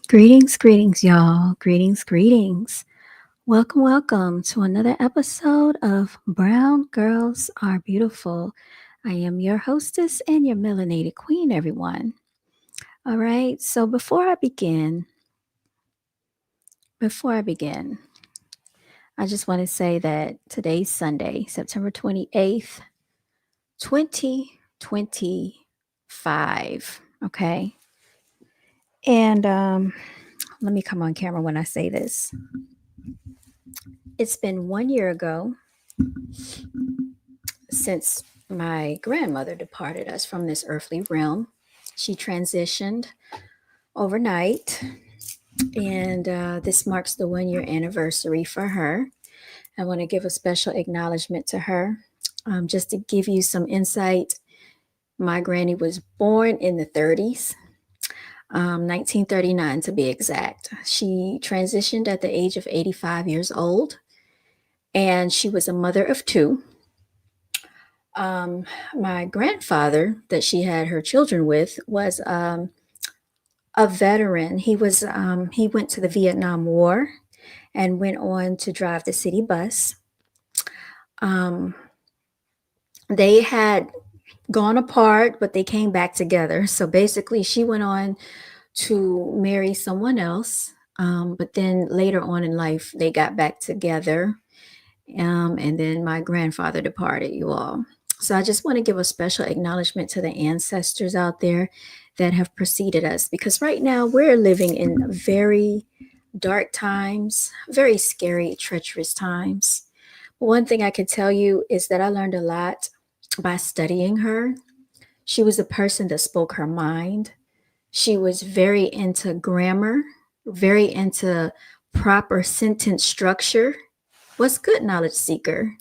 Greetings, y'all. Greetings. Welcome to another episode of Brown Girls Are Beautiful. I am your hostess and your melanated queen, everyone. All right, so before I begin, I just want to say that today's Sunday, September 28th, 2025. Okay, and let me come on camera when I say this. It's been 1 year ago since my grandmother departed us from this earthly realm. She transitioned overnight, and this marks the 1 year anniversary for her. I want to give a special acknowledgement to her. Just to give you some insight, my granny was born in the 30s, 1939 to be exact. She transitioned at the age of 85 years old, and she was a mother of two. My grandfather that she had her children with was a veteran. He went to the Vietnam War and went on to drive the city bus. Um, they had gone apart, but they came back together. So basically, she went on to marry someone else. But then later on in life, they got back together. And then my grandfather departed, you all. So I just want to give a special acknowledgement to the ancestors out there that have preceded us, because right now we're living in very dark times, very scary, treacherous times. One thing I can tell you is that I learned a lot by studying her. She was a person that spoke her mind. She was very into grammar, very into proper sentence structure. What's good, knowledge seeker?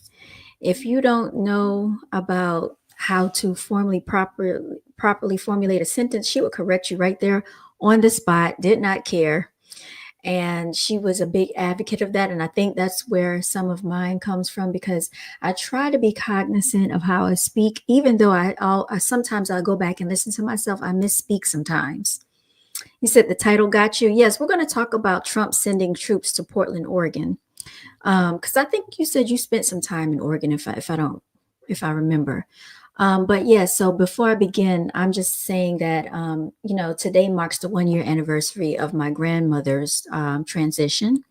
If you don't know about how to properly formulate a sentence, she would correct you right there on the spot, did not care. And she was a big advocate of that. And I think that's where some of mine comes from, because I try to be cognizant of how I speak, even though I sometimes I'll go back and listen to myself. I misspeak sometimes. You said the title got you. Yes, we're going to talk about Trump sending troops to Portland, Oregon. Because I think you said you spent some time in Oregon, if I remember. But yeah, so before I begin, I'm just saying that today marks the 1 year anniversary of my grandmother's transition.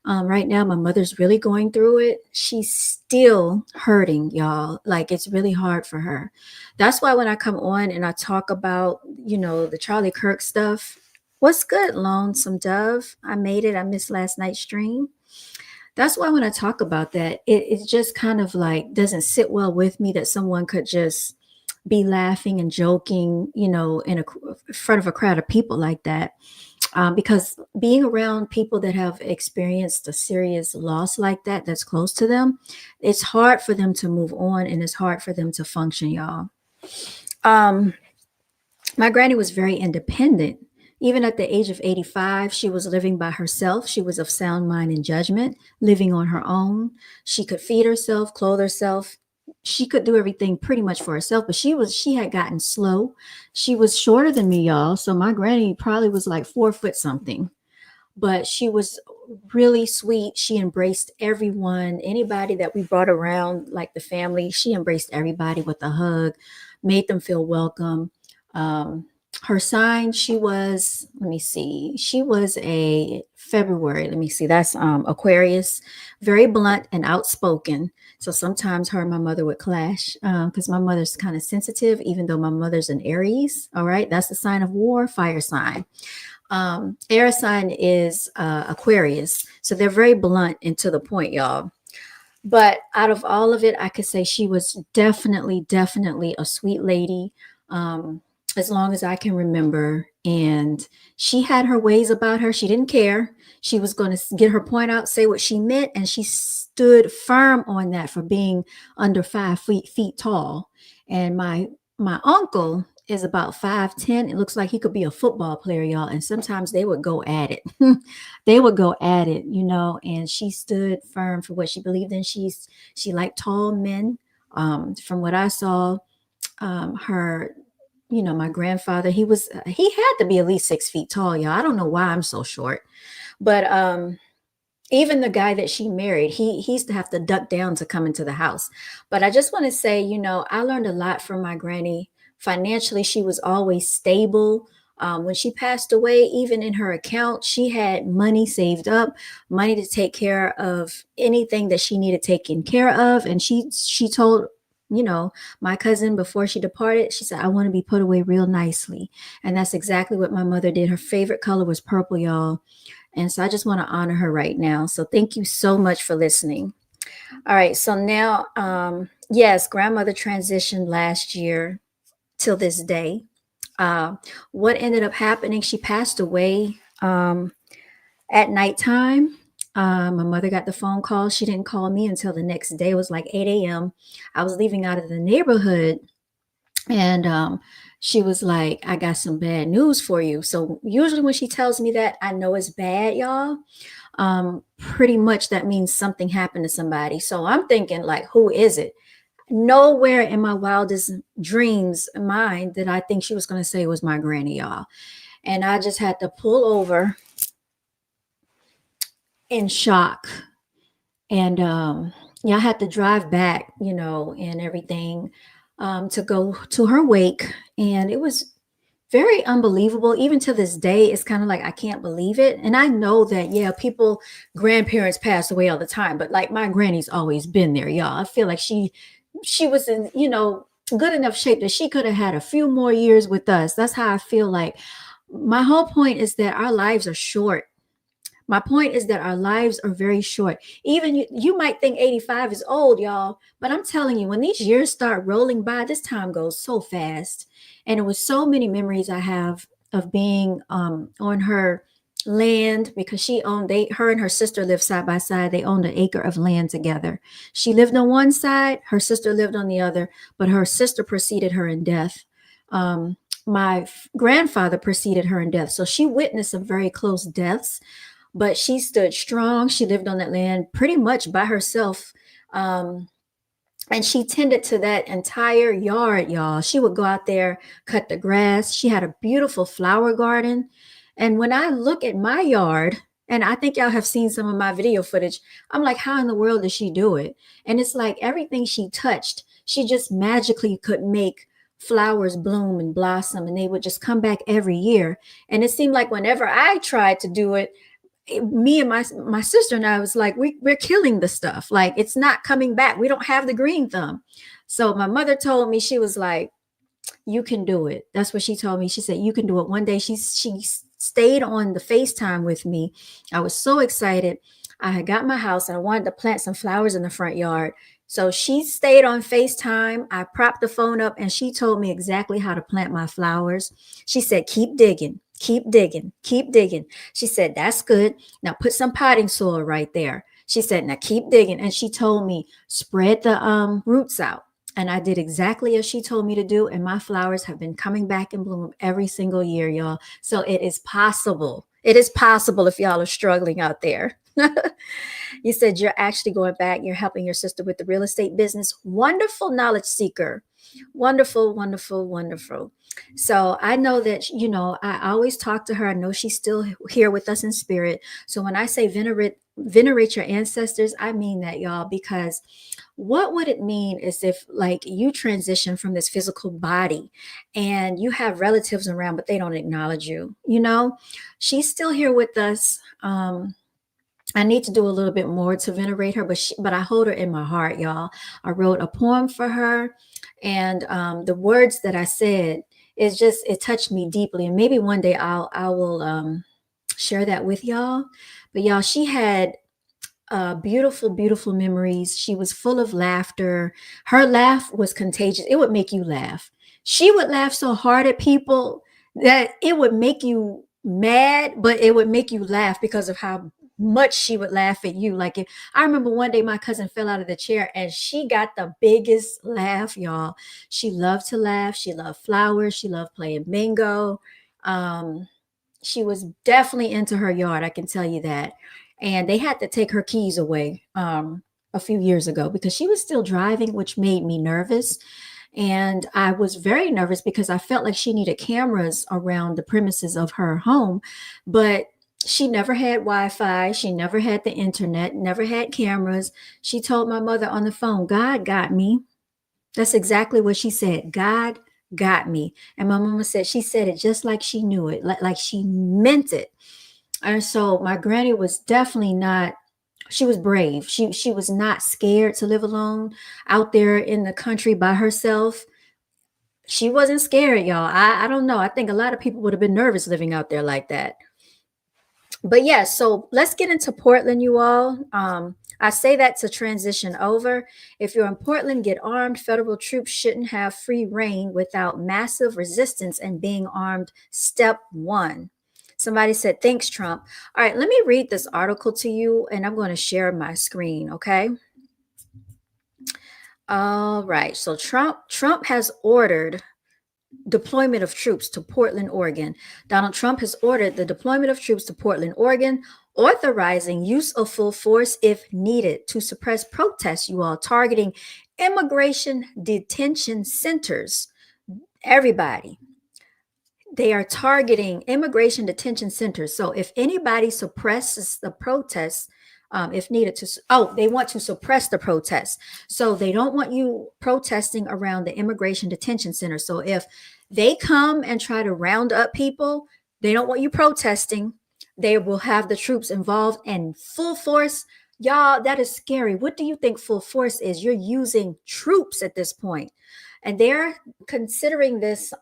Right now, my mother's really going through it. She's still hurting, y'all. Like, it's really hard for her. That's why when I come on and I talk about, the Charlie Kirk stuff, what's good, Lonesome Dove? I made it. I missed last night's stream. That's why when I talk about that, it just kind of like doesn't sit well with me that someone could just be laughing and joking, in front of a crowd of people like that. Because being around people that have experienced a serious loss like that, that's close to them, it's hard for them to move on, and it's hard for them to function, y'all. Um, my granny was very independent. Even at the age of 85, she was living by herself. She was of sound mind and judgment, living on her own. She could feed herself, clothe herself. She could do everything pretty much for herself, but she had gotten slow. She was shorter than me, y'all. So my granny probably was like 4 foot something, but she was really sweet. She embraced everyone, anybody that we brought around, like the family. She embraced everybody with a hug, made them feel welcome. Her sign, let me see, she was a February, let me see, that's Aquarius, very blunt and outspoken. So sometimes her and my mother would clash, because my mother's kind of sensitive, even though my mother's an Aries. All right, that's the sign of war, fire sign. Air sign is Aquarius, so they're very blunt and to the point, y'all. But out of all of it, I could say she was definitely a sweet lady, as long as I can remember. And she had her ways about her. She didn't care. She was going to get her point out, say what she meant, and she stood firm on that for being under 5 feet tall. And my uncle is about 5'10". It looks like he could be a football player, y'all. And sometimes they would go at it. They would go at it, and she stood firm for what she believed in. She liked tall men. From what I saw, her my grandfather, he had to be at least 6 feet tall, y'all. I don't know why I'm so short, but even the guy that she married, he used to have to duck down to come into the house. But I just want to say, I learned a lot from my granny. Financially, she was always stable. When she passed away, even in her account, she had money saved up, money to take care of anything that she needed taken care of. And she told, my cousin before she departed, she said, "I want to be put away real nicely." And that's exactly what my mother did. Her favorite color was purple, y'all. And so I just want to honor her right now. So thank you so much for listening. All right. So now, yes, grandmother transitioned last year till this day. Uh, what ended up happening? She passed away at nighttime. My mother got the phone call. She didn't call me until the next day. It was like 8 a.m. I was leaving out of the neighborhood, and she was like, "I got some bad news for you." So usually when she tells me that, I know it's bad, y'all. Pretty much that means something happened to somebody. So I'm thinking, like, who is it? Nowhere in my wildest dreams mind did I think she was going to say it was my granny, y'all. And I just had to pull over in shock. And yeah, I had to drive back, and everything, to go to her wake. And it was very unbelievable. Even to this day, it's kind of like I can't believe it. And I know that, yeah, grandparents pass away all the time, but like my granny's always been there, y'all. I feel like she was in, good enough shape that she could have had a few more years with us. That's how I feel like. My whole point is that our lives are short. My point is that our lives are very short. Even you might think 85 is old, y'all, but I'm telling you, when these years start rolling by, this time goes so fast. And it was so many memories I have of being on her land, because her and her sister lived side by side. They owned an acre of land together. She lived on one side, her sister lived on the other, but her sister preceded her in death. My grandfather preceded her in death. So she witnessed some very close deaths, but she stood strong. She lived on that land pretty much by herself. Um, and she tended to that entire yard, y'all. She would go out there, cut the grass. She had a beautiful flower garden. And when I look at my yard, and I think y'all have seen some of my video footage, I'm like, how in the world does she do it? And it's like everything she touched, she just magically could make flowers bloom and blossom, and they would just come back every year. And it seemed like whenever I tried to do it, me and my sister and I was like, we're killing the stuff. Like, it's not coming back. We don't have the green thumb. So my mother told me, she was like, "You can do it." That's what she told me. She said, "You can do it." One day she stayed on the FaceTime with me. I was so excited. I had got my house and I wanted to plant some flowers in the front yard. So she stayed on FaceTime. I propped the phone up and she told me exactly how to plant my flowers. She said, "Keep digging, keep digging, keep digging." She said, "That's good. Now put some potting soil right there." She said, "Now keep digging." And she told me, "Spread the roots out." And I did exactly as she told me to do. And my flowers have been coming back in bloom every single year, y'all. So it is possible. It is possible if y'all are struggling out there. You said you're actually going back. You're helping your sister with the real estate business. Wonderful knowledge seeker. Wonderful, wonderful, wonderful. So I know that, I always talk to her. I know she's still here with us in spirit. So when I say venerate your ancestors, I mean that, y'all, because what would it mean is if, like, you transition from this physical body and you have relatives around, but they don't acknowledge you, she's still here with us. I need to do a little bit more to venerate her, but I hold her in my heart, y'all. I wrote a poem for her, and the words that I said, it touched me deeply. And maybe one day I will share that with y'all. But y'all, she had beautiful, beautiful memories. She was full of laughter. Her laugh was contagious. It would make you laugh. She would laugh so hard at people that it would make you mad, but it would make you laugh because of how much she would laugh at you. Like, I remember one day my cousin fell out of the chair and she got the biggest laugh, y'all. She loved to laugh. She loved flowers. She loved playing bingo. She was definitely into her yard, I can tell you that. And they had to take her keys away a few years ago because she was still driving, which made me nervous. And I was very nervous because I felt like she needed cameras around the premises of her home, but she never had Wi-Fi. She never had the internet, never had cameras. She told my mother on the phone, God got me. That's exactly what she said. God got me. And my mama said, she said it just like she knew it, like she meant it. And so my granny was definitely not, she was brave. She was not scared to live alone out there in the country by herself. She wasn't scared, y'all. I don't know. I think a lot of people would have been nervous living out there like that. But yeah, so let's get into Portland, you all. I say that to transition over. If you're in Portland, get armed. Federal troops shouldn't have free reign without massive resistance and being armed. Step one. Somebody said, thanks, Trump. All right, let me read this article to you, and I'm going to share my screen, okay? All right, so Trump has ordered deployment of troops to Portland, Oregon. Donald Trump has ordered the deployment of troops to Portland, Oregon, authorizing use of full force if needed to suppress protests, you all, targeting immigration detention centers. Everybody. They are targeting immigration detention centers. So if anybody suppresses the protests, if needed they want to suppress the protests. So they don't want you protesting around the immigration detention center. So if they come and try to round up people, they don't want you protesting. They will have the troops involved in full force. Y'all, that is scary. What do you think full force is? You're using troops at this point. And they're considering this,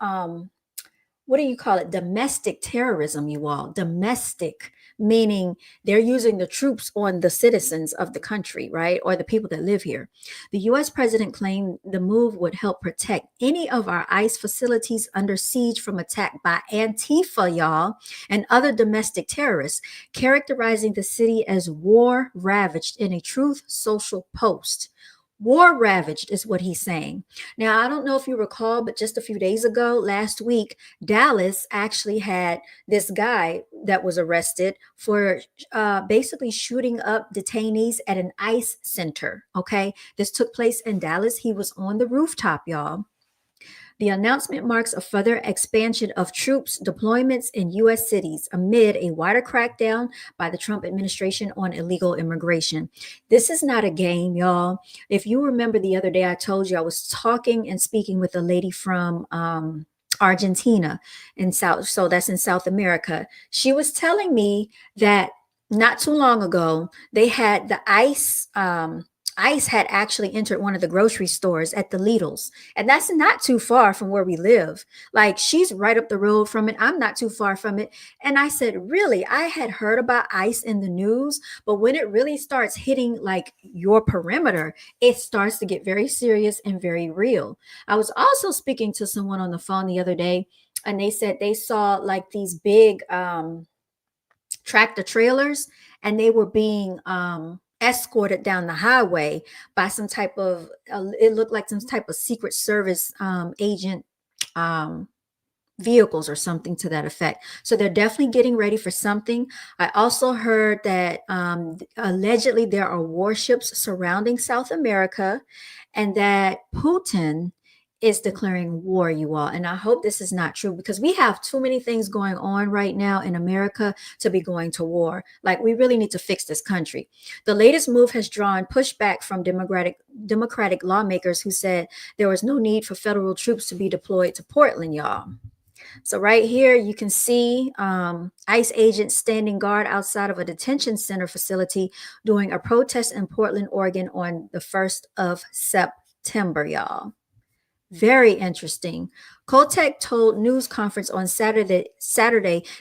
what do you call it? Domestic terrorism, you all. Domestic, meaning they're using the troops on the citizens of the country, right? Or the people that live here. The US president claimed the move would help protect any of our ICE facilities under siege from attack by Antifa, y'all, and other domestic terrorists, characterizing the city as war ravaged in a Truth Social post. War ravaged is what he's saying. Now, I don't know if you recall, but just a few days ago, last week, Dallas actually had this guy that was arrested for basically shooting up detainees at an ICE center. Okay. This took place in Dallas. He was on the rooftop, y'all. The announcement marks a further expansion of troops deployments in U.S. cities amid a wider crackdown by the Trump administration on illegal immigration. This is not a game, y'all. If you remember the other day, I told you I was talking and speaking with a lady from Argentina in South, so that's in South America. She was telling me that not too long ago, they had the ICE had actually entered one of the grocery stores at the Lidl's, and that's not too far from where we live. Like, she's right up the road from it. I'm not too far from it. And I said, really? I had heard about ICE in the news, but when it really starts hitting like your perimeter, it starts to get very serious and very real. I was also speaking to someone on the phone the other day, and they said they saw like these big tractor trailers, and they were being escorted down the highway by some type of it looked like some type of Secret Service agent vehicles or something to that effect. So they're definitely getting ready for something. I also heard that allegedly there are warships surrounding South America, and that Putin is declaring war, you all. And I hope this is not true, because we have too many things going on right now in America to be going to war. Like, we really need to fix this country. The latest move has drawn pushback from Democratic lawmakers who said there was no need for federal troops to be deployed to Portland, y'all. So right here, you can see ICE agents standing guard outside of a detention center facility during a protest in Portland, Oregon on the 1st of September, y'all. Very interesting. Kotek told news conference on Saturday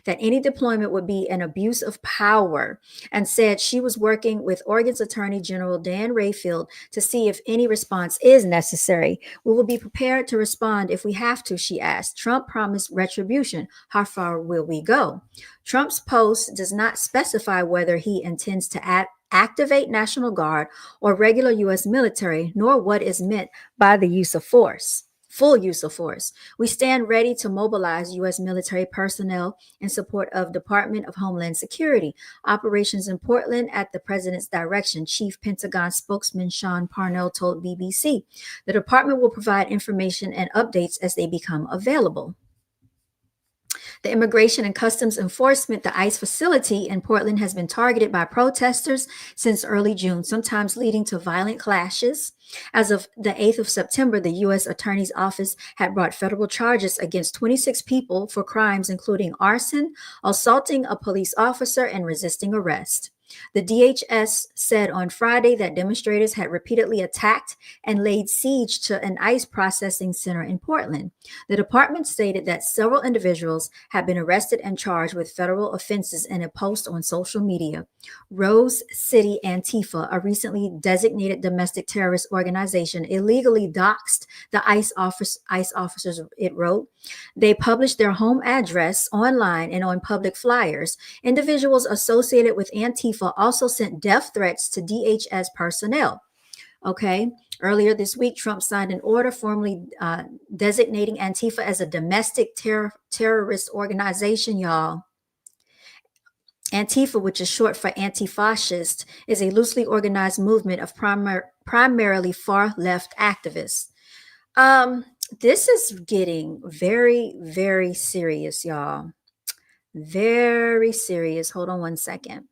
that any deployment would be an abuse of power, and said she was working with Oregon's Attorney General Dan Rayfield to see if any response is necessary. We will be prepared to respond if we have to, she asked. Trump promised retribution. How far will we go? Trump's post does not specify whether he intends to activate National Guard or regular U.S. military, nor what is meant by the use of force. full use of force. We stand ready to mobilize U.S. military personnel in support of Department of Homeland Security operations in Portland at the president's direction, Chief Pentagon spokesman Sean Parnell told BBC. The department will provide information and updates as they become available. The Immigration and Customs Enforcement, the ICE facility in Portland, has been targeted by protesters since early June, sometimes leading to violent clashes. As of the 8th of September, the U.S. Attorney's Office had brought federal charges against 26 people for crimes including arson, assaulting a police officer, and resisting arrest. The DHS said on Friday that demonstrators had repeatedly attacked and laid siege to an ICE processing center in Portland. The department stated that several individuals have been arrested and charged with federal offenses in a post on social media. Rose City Antifa, a recently designated domestic terrorist organization, illegally doxed the ICE officers, it wrote. They published their home address online and on public flyers. Individuals associated with Antifa also sent death threats to DHS personnel. Okay. Earlier this week, Trump signed an order formally designating Antifa as a domestic terrorist organization, y'all. Antifa, which is short for anti-fascist, is a loosely organized movement of primarily far-left activists. This is getting very, very serious, y'all. Very serious. Hold on one second.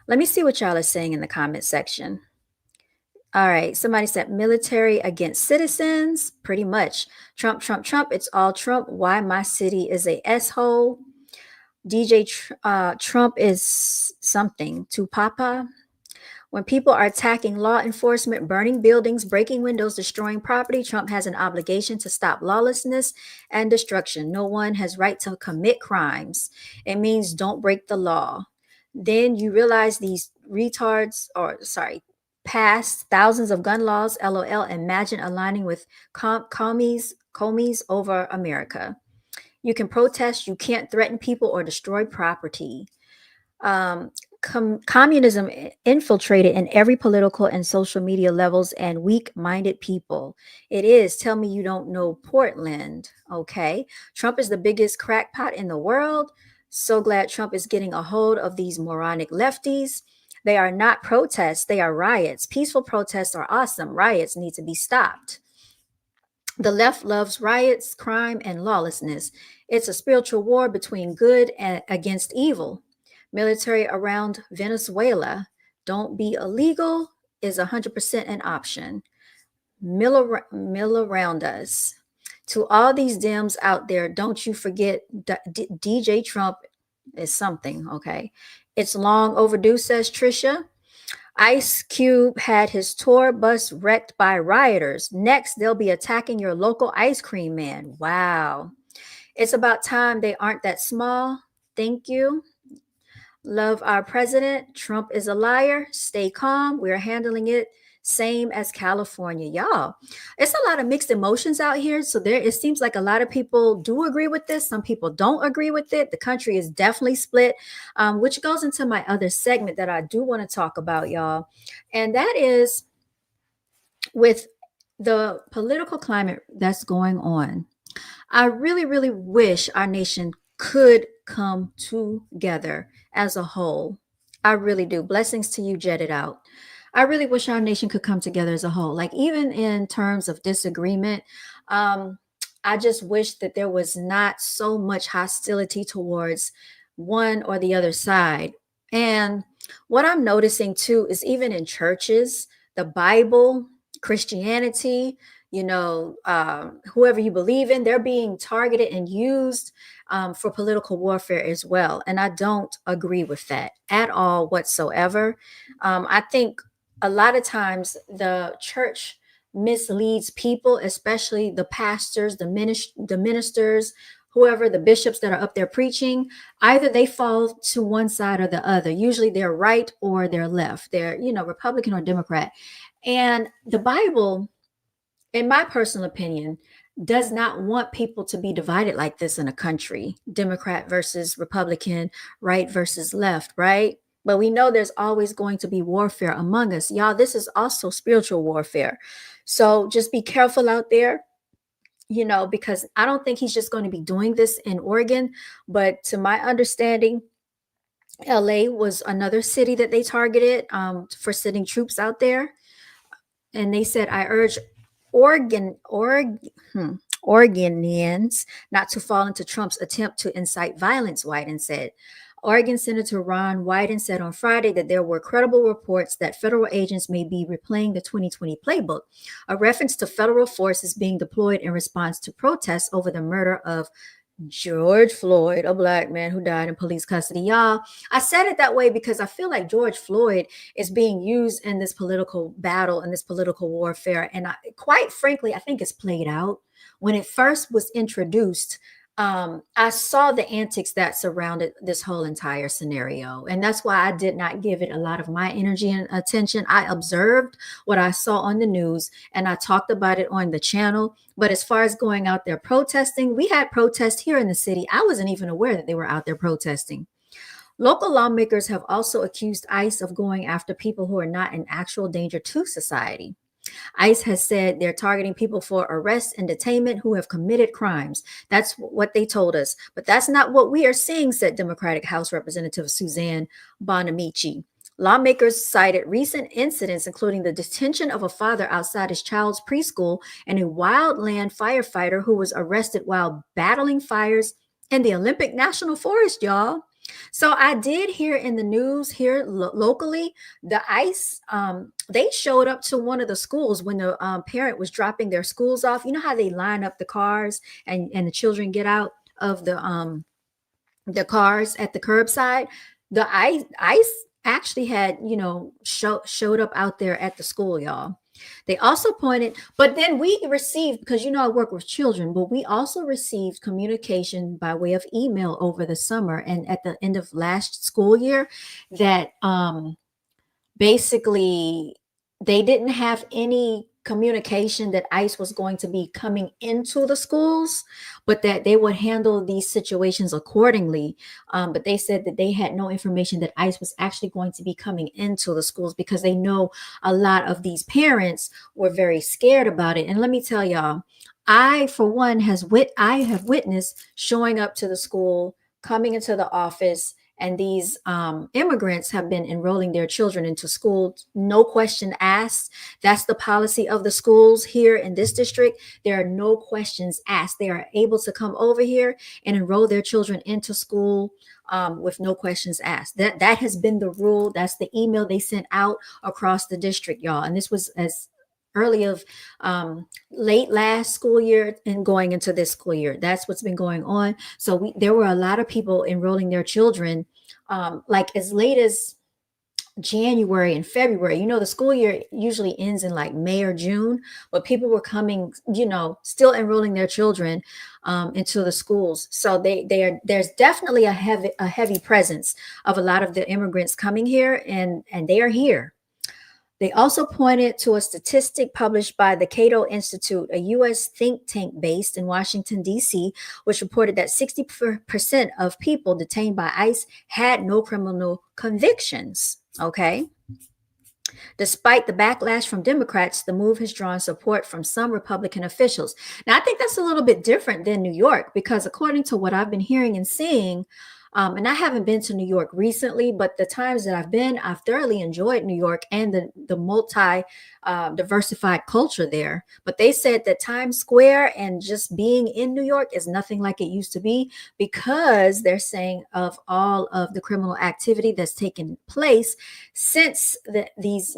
Let me see what y'all are saying in the comment section. All right. Somebody said military against citizens. Pretty much. Trump, Trump, Trump. It's all Trump. Why my city is a S-hole. DJ Trump is something to Papa. When people are attacking law enforcement, burning buildings, breaking windows, destroying property, Trump has an obligation to stop lawlessness and destruction. No one has right to commit crimes. It means don't break the law. Then you realize these retards, passed thousands of gun laws, LOL. Imagine aligning with commies over America. You can protest, you can't threaten people or destroy property. Communism infiltrated in every political and social media levels and weak-minded people. It is. Tell me you don't know Portland. Okay. Trump is the biggest crackpot in the world. So glad Trump is getting a hold of these moronic lefties. They are not protests. They are riots. Peaceful protests are awesome. Riots need to be stopped. The left loves riots, crime, and lawlessness. It's a spiritual war between good and against evil. Military around Venezuela. Don't be illegal is 100% an option. Mill around us. To all these Dems out there, don't you forget DJ Trump is something, okay? It's long overdue, says Trisha. Ice Cube had his tour bus wrecked by rioters. Next, they'll be attacking your local ice cream man. Wow. It's about time they aren't that small. Thank you. Love our president. Trump is a liar. Stay calm. We're handling it same as California. Y'all, it's a lot of mixed emotions out here. So it seems like a lot of people do agree with this. Some people don't agree with it. The country is definitely split, which goes into my other segment that I do want to talk about, y'all. And that is with the political climate that's going on. I really, really wish our nation could come together as a whole. I really do. Blessings to you, Jet It Out. I really wish our nation could come together as a whole. Like, even in terms of disagreement, I just wish that there was not so much hostility towards one or the other side. And what I'm noticing too is even in churches, the Bible, Christianity, whoever you believe in, they're being targeted and used for political warfare as well. And I don't agree with that at all whatsoever. I think a lot of times the church misleads people, especially the pastors, the ministers, whoever, the bishops that are up there preaching. Either they fall to one side or the other. Usually they're right or they're left. They're, Republican or Democrat. And the Bible, in my personal opinion, does not want people to be divided like this in a country. Democrat versus Republican, right versus left, right? But we know there's always going to be warfare among us. Y'all, this is also spiritual warfare. So just be careful out there. because I don't think he's just going to be doing this in Oregon. But to my understanding, LA was another city that they targeted for sending troops out there. And they said, I urge Oregon, Oregonians not to fall into Trump's attempt to incite violence, Wyden said. Oregon Senator Ron Wyden said on Friday that there were credible reports that federal agents may be replaying the 2020 playbook, a reference to federal forces being deployed in response to protests over the murder of George Floyd, a black man who died in police custody. Y'all, I said it that way because I feel like George Floyd is being used in this political battle and this political warfare. And quite frankly, I think it's played out. When it first was introduced, I saw the antics that surrounded this whole entire scenario. And that's why I did not give it a lot of my energy and attention. I observed what I saw on the news and I talked about it on the channel. But as far as going out there protesting, we had protests here in the city. I wasn't even aware that they were out there protesting. Local lawmakers have also accused ICE of going after people who are not in actual danger to society. ICE has said they're targeting people for arrest and detainment who have committed crimes. That's what they told us. But that's not what we are seeing, said Democratic House Representative Suzanne Bonamici. Lawmakers cited recent incidents, including the detention of a father outside his child's preschool and a wildland firefighter who was arrested while battling fires in the Olympic National Forest, y'all. So I did hear in the news here locally, the ICE, they showed up to one of the schools when the parent was dropping their schools off. You know how they line up the cars and the children get out of the cars at the curbside? The ICE actually had, showed up out there at the school, y'all. They also pointed, but then we received, because I work with children, but we also received communication by way of email over the summer and at the end of last school year that basically they didn't have any communication that ICE was going to be coming into the schools, but that they would handle these situations accordingly. But they said that they had no information that ICE was actually going to be coming into the schools because they know a lot of these parents were very scared about it. And let me tell y'all, I, for one, I have witnessed showing up to the school, coming into the office, and these immigrants have been enrolling their children into school, no question asked. That's the policy of the schools here in this district. There are no questions asked. They are able to come over here and enroll their children into school with no questions asked. That has been the rule. That's the email they sent out across the district, y'all. And this was as early of late last school year and going into this school year. That's what's been going on. So there were a lot of people enrolling their children like as late as January and February. The school year usually ends in like May or June, but people were coming, still enrolling their children into the schools. So there's definitely a heavy presence of a lot of the immigrants coming here, and they are here. They also pointed to a statistic published by the Cato Institute, a U.S. think tank based in Washington, D.C., which reported that 60% of people detained by ICE had no criminal convictions. Okay. Despite the backlash from Democrats, the move has drawn support from some Republican officials. Now, I think that's a little bit different than New York, because according to what I've been hearing and seeing, and I haven't been to New York recently, but the times that I've been, I've thoroughly enjoyed New York and the diversified culture there. But they said that Times Square and just being in New York is nothing like it used to be, because they're saying of all of the criminal activity that's taken place since these,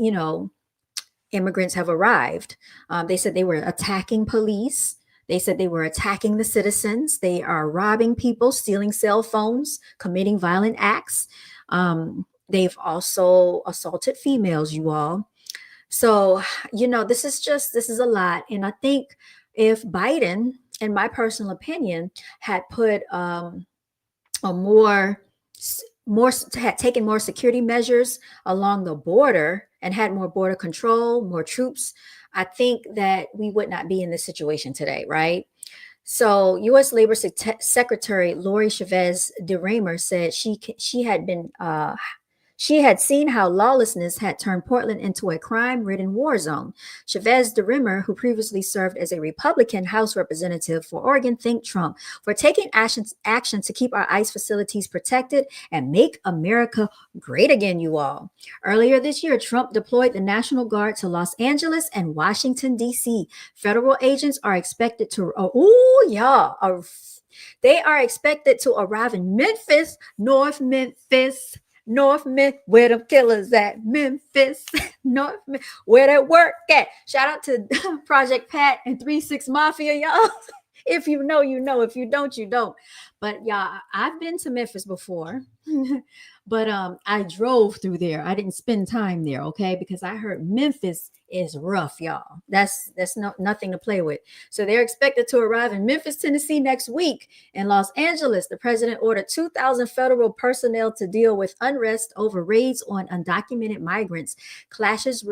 immigrants have arrived. They said they were attacking police. They said they were attacking the citizens. They are robbing people, stealing cell phones, committing violent acts. They've also assaulted females, you all. So, this is a lot. And I think if Biden, in my personal opinion, had put had taken more security measures along the border and had more border control, more troops, I think that we would not be in this situation today, right? So U.S. Labor Secretary Lori Chavez DeRaymer said she had been She had seen how lawlessness had turned Portland into a crime-ridden war zone. Chavez DeRimmer, who previously served as a Republican House representative for Oregon, thanked Trump for taking action to keep our ICE facilities protected and make America great again, you all. Earlier this year, Trump deployed the National Guard to Los Angeles and Washington, D.C. Federal agents are expected to, they are expected to arrive in Memphis, North Memphis, where the killers at, Memphis, where they work at. Shout out to Project Pat and 3-6 Mafia, y'all. If you know, you know. If you don't, you don't. But y'all, I've been to Memphis before. But I drove through there. I didn't spend time there, okay? Because I heard Memphis is rough, y'all. That's nothing to play with. So they're expected to arrive in Memphis, Tennessee next week. In Los Angeles, the president ordered 2,000 federal personnel to deal with unrest over raids on undocumented migrants. Clashes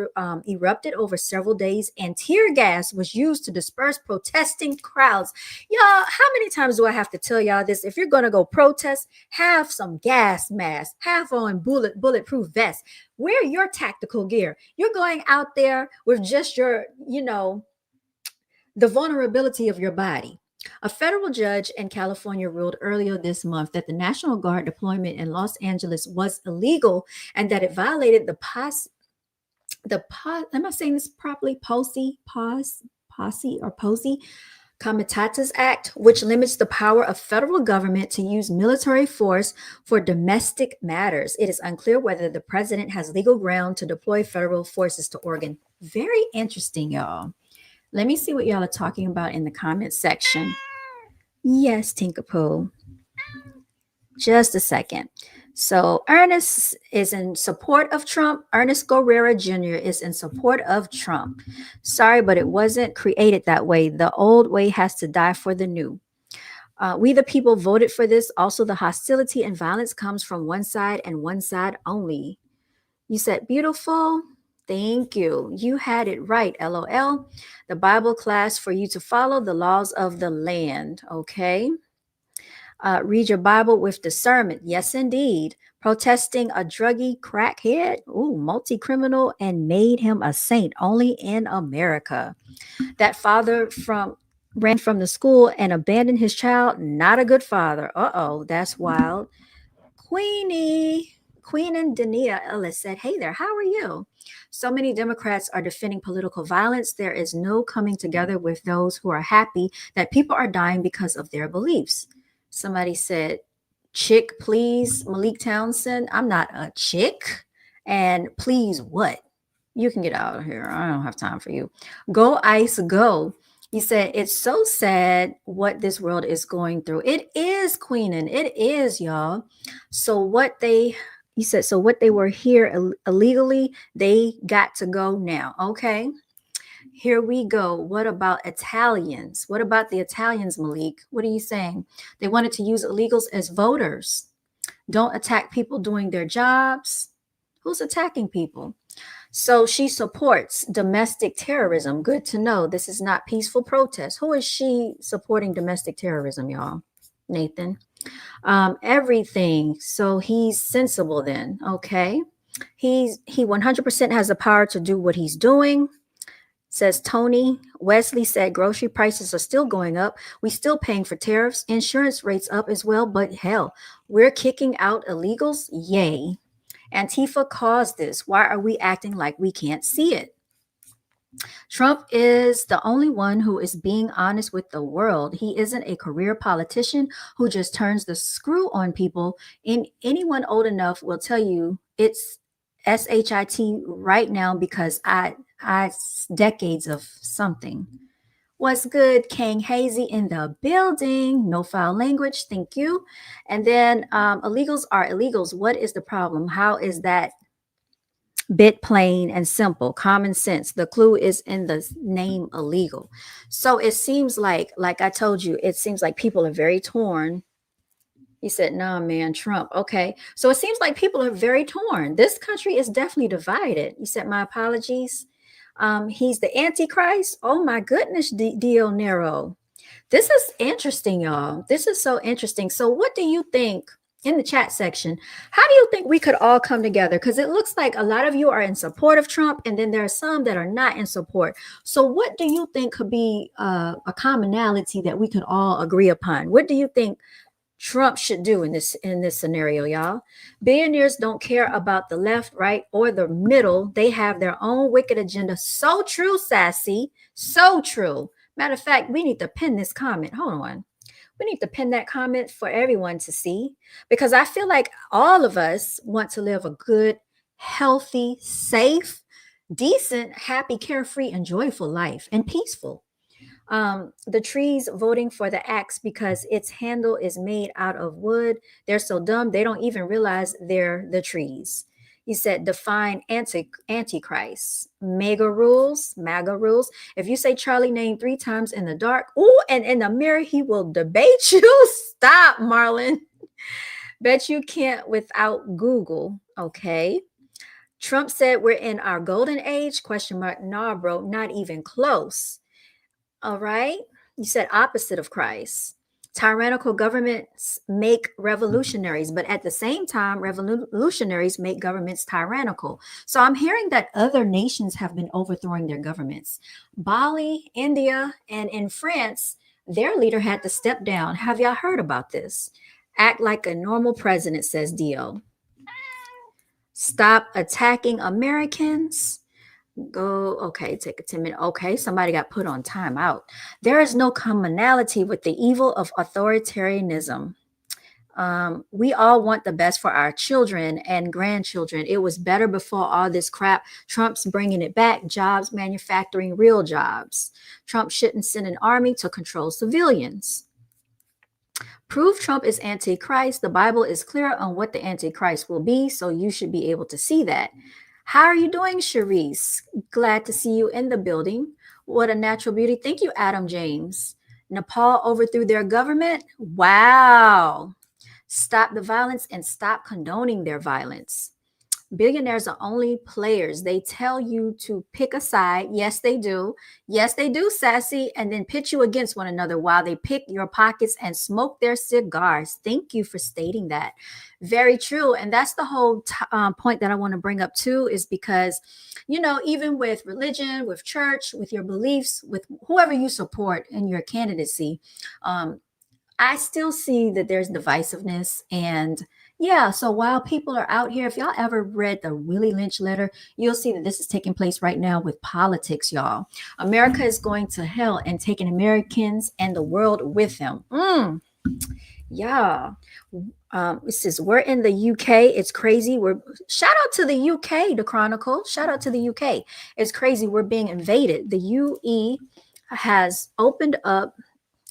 erupted over several days, and tear gas was used to disperse protesting crowds. Y'all, how many times do I have to tell y'all this? If you're going to go protest, have some gas masks, have on bulletproof vests, wear your tactical gear. You're going out there with just your, the vulnerability of your body. A federal judge in California ruled earlier this month that the National Guard deployment in Los Angeles was illegal and that it violated am I saying this properly? Posse Comitatus Act, which limits the power of federal government to use military force for domestic matters. It is unclear whether the president has legal ground to deploy federal forces to Oregon. Very interesting, y'all. Let me see what y'all are talking about in the comment section. Yes, Tinkerpoo. Just a second. So Ernest is in support of Trump. Ernest Guerrera Jr. is in support of Trump. Sorry, but it wasn't created that way. The old way has to die for the new. We, the people, voted for this. Also, the hostility and violence comes from one side and one side only. You said beautiful. Thank you. You had it right, LOL. The Bible class for you to follow the laws of the land. Okay. Read your Bible with discernment. Yes, indeed. Protesting a druggy crackhead, multi-criminal, and made him a saint only in America. That father ran from the school and abandoned his child. Not a good father. That's wild. Queen and Dania Ellis said, "Hey there, how are you?" So many Democrats are defending political violence. There is no coming together with those who are happy that people are dying because of their beliefs. Somebody said, "Chick, please, Malik Townsend." I'm not a chick. And please what? You can get out of here. I don't have time for you. Go Ice, go. He said, "It's so sad what this world is going through." It is, Queenan. It is, y'all. So what they were here illegally, they got to go now. Okay. Here we go. What about Italians? What about the Italians, Malik? What are you saying? They wanted to use illegals as voters. Don't attack people doing their jobs. Who's attacking people? So she supports domestic terrorism. Good to know. This is not peaceful protest. Who is she supporting domestic terrorism, y'all? Nathan. Everything. So he's sensible then. Okay. He 100% has the power to do what he's doing. Says Tony. Wesley said grocery prices are still going up. We still paying for tariffs. Insurance rates up as well. But hell, we're kicking out illegals. Yay. Antifa caused this. Why are we acting like we can't see it? Trump is the only one who is being honest with the world. He isn't a career politician who just turns the screw on people. And anyone old enough will tell you it's SHIT right now because I decades of something. What's good? Kang Hazy in the building. No foul language. Thank you. And then illegals are illegals. What is the problem? How is that bit plain and simple? Common sense. The clue is in the name illegal. So it seems like I told you, it seems like people are very torn. He said, "Nah, man, Trump." Okay. So it seems like people are very torn. This country is definitely divided. He said, "My apologies." He's the Antichrist. Oh my goodness, Dio Nero. This is interesting, y'all. This is so interesting. So what do you think in the chat section, how do you think we could all come together? Because it looks like a lot of you are in support of Trump, and then there are some that are not in support. So, what do you think could be a commonality that we could all agree upon? What do you think Trump should do in this scenario, y'all? Billionaires don't care about the left, right, or the middle. They have their own wicked agenda. So true, Sassy. So true. Matter of fact, we need to pin this comment. Hold on. We need to pin that comment for everyone to see, because I feel like all of us want to live a good, healthy, safe, decent, happy, carefree, and joyful life, and peaceful. The trees voting for the axe because its handle is made out of wood. They're so dumb they don't even realize they're the trees. He said, define antichrist. MAGA rules. If you say Charlie name 3 times in the dark, ooh, and in the mirror, he will debate you. Stop, Marlon. Bet you can't without Google. Okay. Trump said we're in our golden age? Question mark. Nah, bro, not even close. All right. You said opposite of Christ. Tyrannical governments make revolutionaries, but at the same time, revolutionaries make governments tyrannical. So I'm hearing that other nations have been overthrowing their governments. Bali, India, and in France, their leader had to step down. Have y'all heard about this? Act like a normal president, says Dio. Stop attacking Americans. Go, okay, take a 10-minute. Okay, somebody got put on timeout. There is no commonality with the evil of authoritarianism. We all want the best for our children and grandchildren. It was better before all this crap. Trump's bringing it back. Jobs, manufacturing, real jobs. Trump shouldn't send an army to control civilians. Prove Trump is Antichrist. The Bible is clear on what the Antichrist will be, so you should be able to see that. How are you doing, Cherise? Glad to see you in the building. What a natural beauty. Thank you, Adam James. Nepal overthrew their government. Wow. Stop the violence and stop condoning their violence. Billionaires are only players. They tell you to pick a side. Yes, they do. Yes, they do, Sassy, and then pit you against one another while they pick your pockets and smoke their cigars. Thank you for stating that. Very true. And that's the whole point that I want to bring up too, is because, even with religion, with church, with your beliefs, with whoever you support in your candidacy, I still see that there's divisiveness. And yeah, so while people are out here, if y'all ever read the Willie Lynch letter, you'll see that this is taking place right now with politics, y'all. America is going to hell and taking Americans and the world with them. Yeah. It says we're in the UK. It's crazy. Shout out to the UK, the Chronicle. Shout out to the UK. It's crazy. We're being invaded. The UE has opened up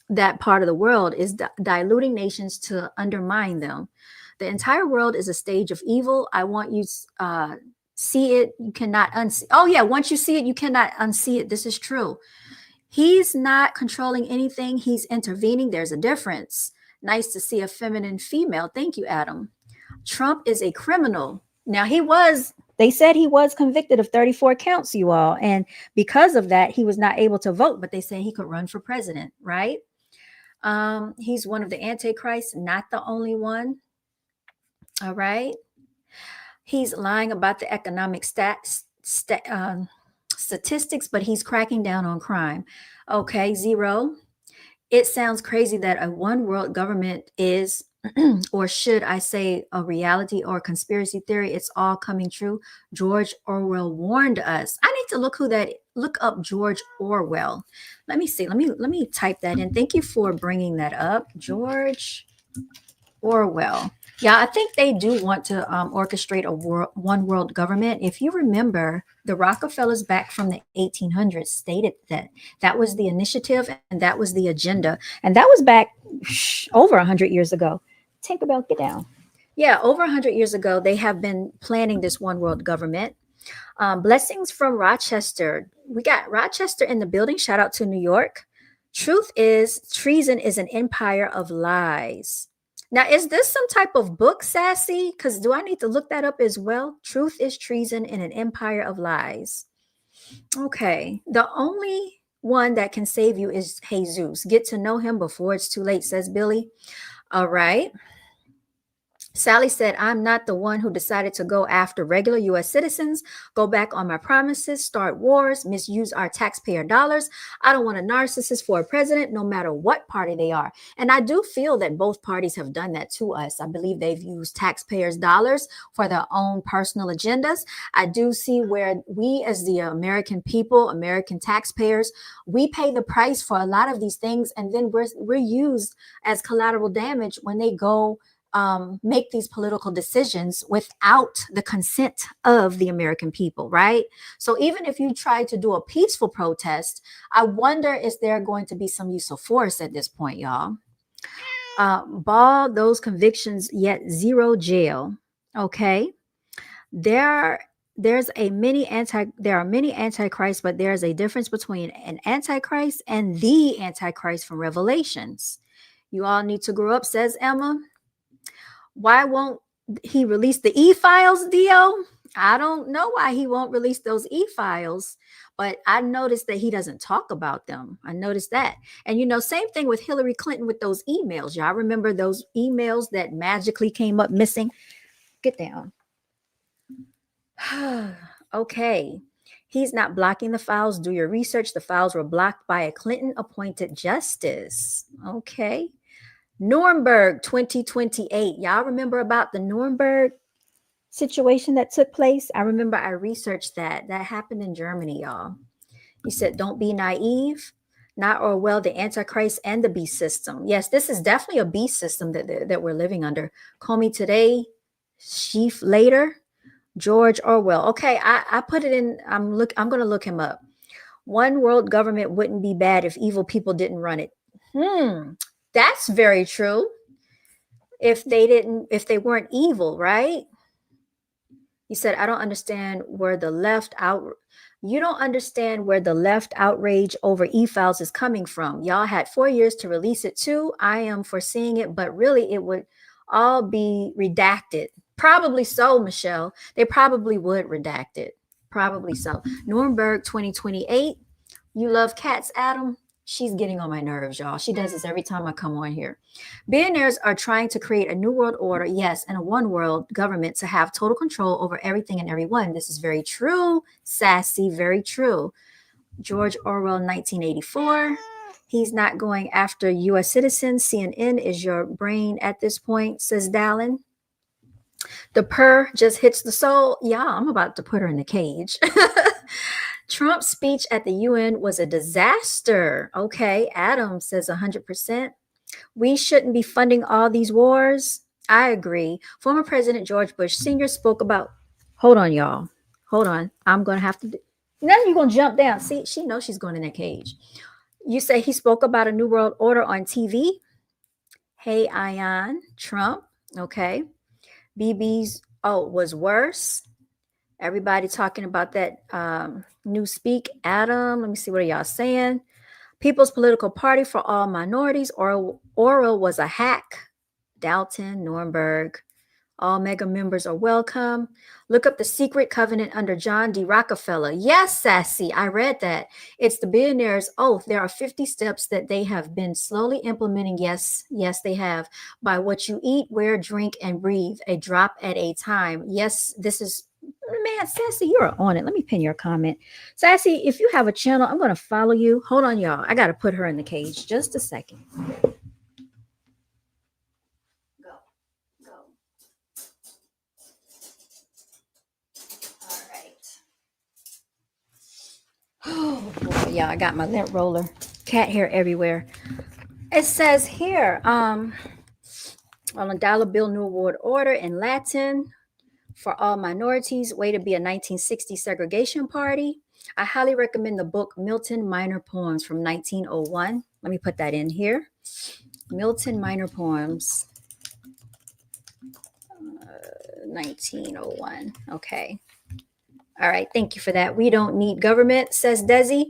that part of the world, is diluting nations to undermine them. The entire world is a stage of evil. I want you to see it. You cannot unsee. Oh yeah, once you see it, you cannot unsee it. This is true. He's not controlling anything. He's intervening. There's a difference. Nice to see a feminine female. Thank you, Adam. Trump is a criminal. Now they said he was convicted of 34 counts, you all. And because of that, he was not able to vote, but they said he could run for president, right? He's one of the Antichrists, not the only one. All right. He's lying about the economic statistics, but he's cracking down on crime. Okay, Zero. It sounds crazy that a one world government is, or should I say, a reality or conspiracy theory. It's all coming true. George Orwell warned us. I need to look up George Orwell. Let me see. Let me type that in. Thank you for bringing that up. George Orwell. Yeah, I think they do want to orchestrate a one world government. If you remember, the Rockefellers back from the 1800s stated that was the initiative and that was the agenda. And that was back over 100 years ago. Tinkerbell, get down. Yeah, over 100 years ago, they have been planning this one world government. Blessings from Rochester. We got Rochester in the building. Shout out to New York. Truth is, treason is an empire of lies. Now, is this some type of book, Sassy? Because do I need to look that up as well? Truth is treason in an empire of lies. Okay. The only one that can save you is Jesus. Get to know him before it's too late, says Billy. All right. Sally said, I'm not the one who decided to go after regular U.S. citizens, go back on my promises, start wars, misuse our taxpayer dollars. I don't want a narcissist for a president, no matter what party they are. And I do feel that both parties have done that to us. I believe they've used taxpayers' dollars for their own personal agendas. I do see where we, as the American people, American taxpayers, we pay the price for a lot of these things. And then we're used as collateral damage when they go make these political decisions without the consent of the American people, right? So even if you try to do a peaceful protest, I wonder is there going to be some use of force at this point, y'all? Ball those convictions, yet zero jail. Okay, there's a many anti there are many antichrists, but there's a difference between an antichrist and the antichrist from Revelations. You all need to grow up, says Emma. Why won't he release the e-files, Dio? I don't know why he won't release those e-files, but I noticed that he doesn't talk about them. I noticed that. And same thing with Hillary Clinton with those emails. Y'all remember those emails that magically came up missing? Get down. Okay. He's not blocking the files. Do your research. The files were blocked by a Clinton appointed justice. Okay. Nuremberg 2028. Y'all remember about the Nuremberg situation that took place? I remember I researched that. That happened in Germany, y'all. He said, don't be naive. Not Orwell, the Antichrist, and the beast system. Yes, this is definitely a beast system that we're living under. Call me today, Sheaf later. George Orwell. Okay, I put it in. I'm going to look him up. One world government wouldn't be bad if evil people didn't run it. That's very true. If they weren't evil, right? He said, I don't understand where the left out. You don't understand where the left outrage over e-files is coming from. Y'all had 4 years to release it too. I am foreseeing it, but really it would all be redacted. Probably so, Michelle. They probably would redact it. Probably so. Nuremberg 2028. You love cats, Adam? She's getting on my nerves, y'all. She does this every time I come on here. Billionaires are trying to create a new world order, yes, and a one world government to have total control over everything and everyone. This is very true, Sassy, very true. George Orwell, 1984. He's not going after U.S. citizens. CNN is your brain at this point, says Dallin. The purr just hits the soul. Yeah, I'm about to put her in the cage. Trump's speech at the UN was a disaster. Okay, Adam says 100%. We shouldn't be funding all these wars. I agree. Former President George Bush Sr. spoke about. Hold on, y'all. Hold on. I'm going to have to. Now you're going to jump down. See, she knows she's going in that cage. You say he spoke about a new world order on TV. Hey, Ion, Trump. Okay. BB's, was worse. Everybody talking about that new speak. Adam, let me see, what are y'all saying? People's Political Party for All Minorities. Orwell was a hack. Dalton, Nuremberg. All mega members are welcome. Look up the secret covenant under John D. Rockefeller. Yes, Sassy, I read that. It's the billionaire's oath. There are 50 steps that they have been slowly implementing. Yes, they have. By what you eat, wear, drink, and breathe, a drop at a time. Yes, this is, man, Sassy, you're on it. Let me pin your comment. Sassy, if you have a channel, I'm going to follow you. Hold on, y'all. I got to put her in the cage. Just a second. Oh boy, yeah, I got my lint roller. Cat hair everywhere. It says here, on a dollar bill, New World Order in Latin for all minorities, way to be a 1960 segregation party. I highly recommend the book Milton Minor Poems from 1901. Let me put that in here. Milton Minor Poems, 1901. Okay. All right, thank you for that. We don't need government, says Desi.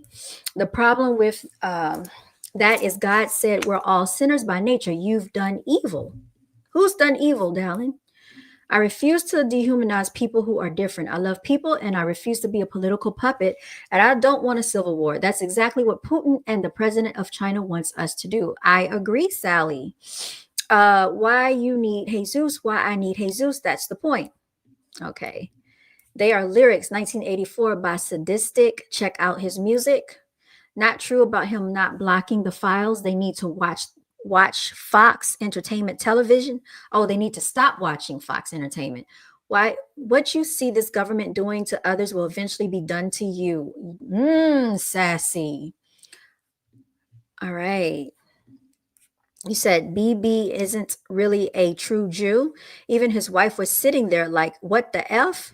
The problem with that is God said we're all sinners by nature. You've done evil. Who's done evil, Dallin? I refuse to dehumanize people who are different. I love people and I refuse to be a political puppet, and I don't want a civil war. That's exactly what Putin and the president of China wants us to do. I agree, Sally. Why you need Jesus? Why I need Jesus? That's the point. Okay. They are lyrics 1984 by Sadistic. Check out his music. Not true about him not blocking the files. They need to watch Fox Entertainment Television. Oh, they need to stop watching Fox Entertainment. Why? What you see this government doing to others will eventually be done to you. Sassy. All right. You said BB isn't really a true Jew. Even his wife was sitting there like, what the F?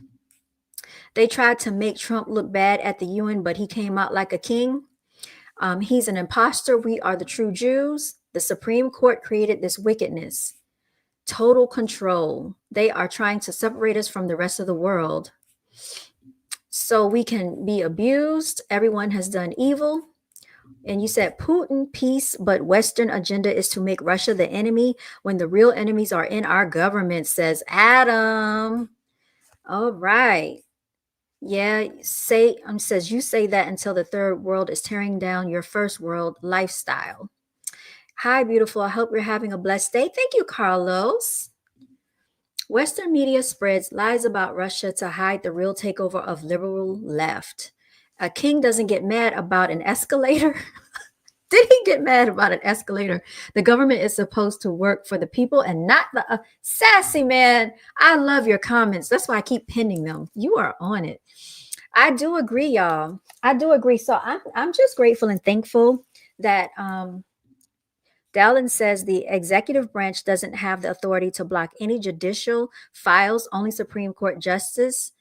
They tried to make Trump look bad at the UN, but he came out like a king. He's an imposter. We are the true Jews. The Supreme Court created this wickedness. Total control. They are trying to separate us from the rest of the world so we can be abused. Everyone has done evil. And you said Putin, peace, but Western agenda is to make Russia the enemy when the real enemies are in our government, says Adam. All right. Yeah, says you say that until the third world is tearing down your first world lifestyle. Hi, beautiful. I hope you're having a blessed day. Thank you, Carlos. Western media spreads lies about Russia to hide the real takeover of liberal left. A king doesn't get mad about an escalator. Did he get mad about an escalator? The government is supposed to work for the people and not the sassy man. I love your comments. That's why I keep pinning them. You are on it. I do agree, y'all. I do agree. So I'm just grateful and thankful that Dallin says the executive branch doesn't have the authority to block any judicial files. Only Supreme Court justices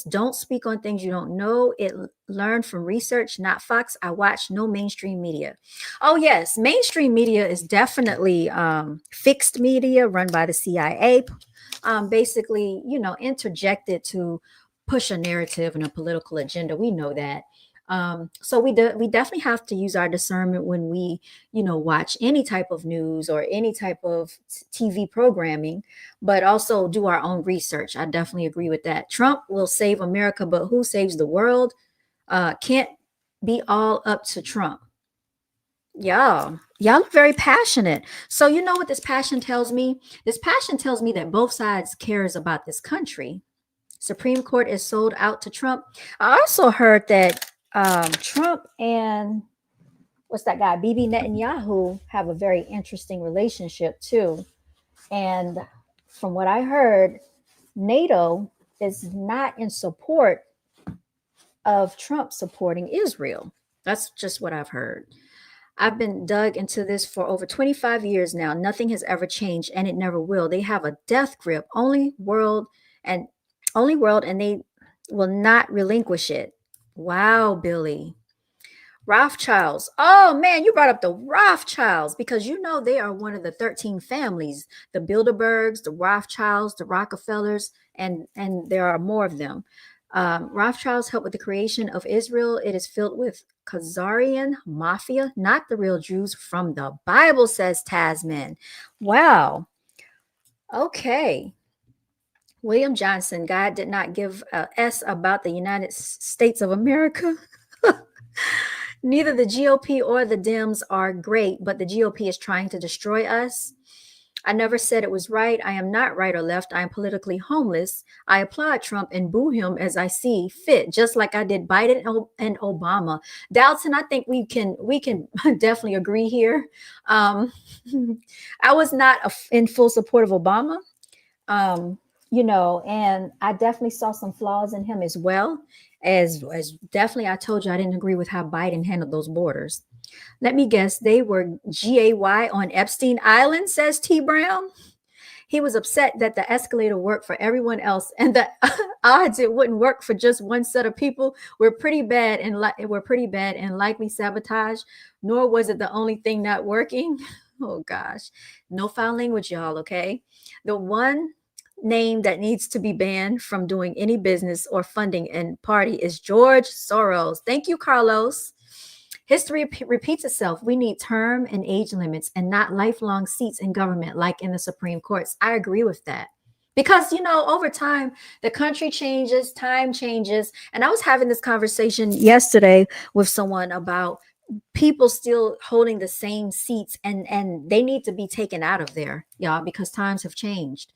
don't speak on things you don't know. It learned from research, not Fox. I watch no mainstream media. Oh yes, mainstream media is definitely fixed media run by the CIA. Basically, interjected to push a narrative and a political agenda. We know that. So we definitely have to use our discernment when we watch any type of news or any type of TV programming, but also do our own research. I definitely agree with that. Trump will save America, but who saves the world? Can't be all up to Trump. Y'all are very passionate. So you know what this passion tells me? This passion tells me that both sides cares about this country. Supreme Court is sold out to Trump. I also heard that Trump and what's that guy, Bibi Netanyahu, have a very interesting relationship too. And from what I heard, NATO is not in support of Trump supporting Israel. That's just what I've heard. I've been dug into this for over 25 years now. Nothing has ever changed and it never will. They have a death grip, only world, and they will not relinquish it. Wow, Billy. Rothschilds. Oh man, you brought up the Rothschilds because they are one of the 13 families, the Bilderbergs, the Rothschilds, the Rockefellers, and there are more of them. Rothschilds helped with the creation of Israel. It is filled with Khazarian mafia, not the real Jews from the Bible, says Tasman. Wow. Okay. William Johnson, God did not give a S about the United States of America. Neither the GOP or the Dems are great, but the GOP is trying to destroy us. I never said it was right. I am not right or left. I am politically homeless. I applaud Trump and boo him as I see fit, just like I did Biden and Obama. Dalton, I think we can definitely agree here. I was not in full support of Obama. And I definitely saw some flaws in him as well. As definitely, I told you I didn't agree with how Biden handled those borders. Let me guess, they were GAY on Epstein Island, says T. Brown. He was upset that the escalator worked for everyone else, and the odds it wouldn't work for just one set of people were pretty bad and likely sabotage. Nor was it the only thing not working. Oh gosh, no foul language, y'all. Okay, the one name that needs to be banned from doing any business or funding and party is George Soros. Thank you, Carlos. History repeats itself. We need term and age limits and not lifelong seats in government like in the Supreme Courts. I agree with that. Because, over time, the country changes, time changes. And I was having this conversation yesterday with someone about people still holding the same seats, and they need to be taken out of there, y'all, because times have changed.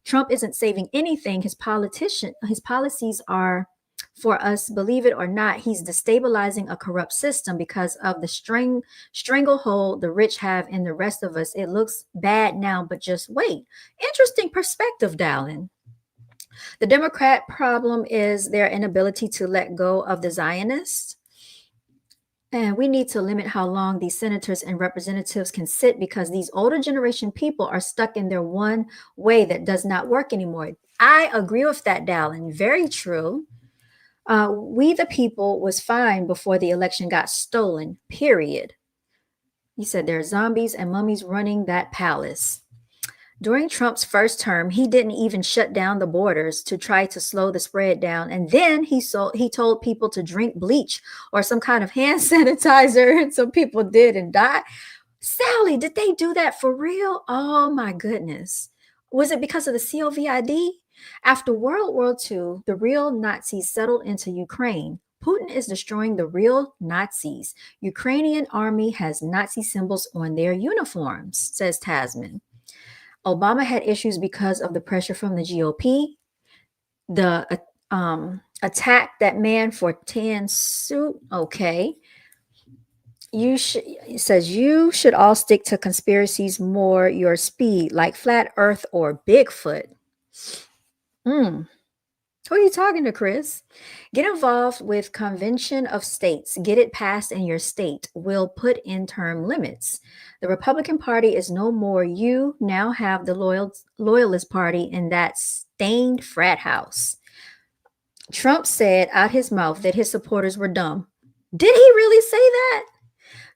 Trump isn't saving anything. His policies are for us, believe it or not. He's destabilizing a corrupt system because of the stranglehold the rich have in the rest of us. It looks bad now, but just wait. Interesting perspective, Dallin. The Democrat problem is their inability to let go of the Zionists. And we need to limit how long these senators and representatives can sit because these older generation people are stuck in their one way that does not work anymore. I agree with that, Dallin. Very true. We the people was fine before the election got stolen, period. He said there are zombies and mummies running that palace. During Trump's first term, he didn't even shut down the borders to try to slow the spread down. And then he told people to drink bleach or some kind of hand sanitizer. And some people did and died. Sally, did they do that for real? Oh my goodness. Was it because of the COVID? After World War II, the real Nazis settled into Ukraine. Putin is destroying the real Nazis. Ukrainian army has Nazi symbols on their uniforms, says Tasman. Obama had issues because of the pressure from the GOP. The attack that man for tan suit. Okay. It says you should all stick to conspiracies more your speed, like flat earth or Bigfoot. Who are you talking to, Chris? Get involved with Convention of States. Get it passed in your state. We'll put in term limits. The Republican Party is no more. You now have the Loyalist Party in that stained frat house. Trump said out his mouth that his supporters were dumb. Did he really say that?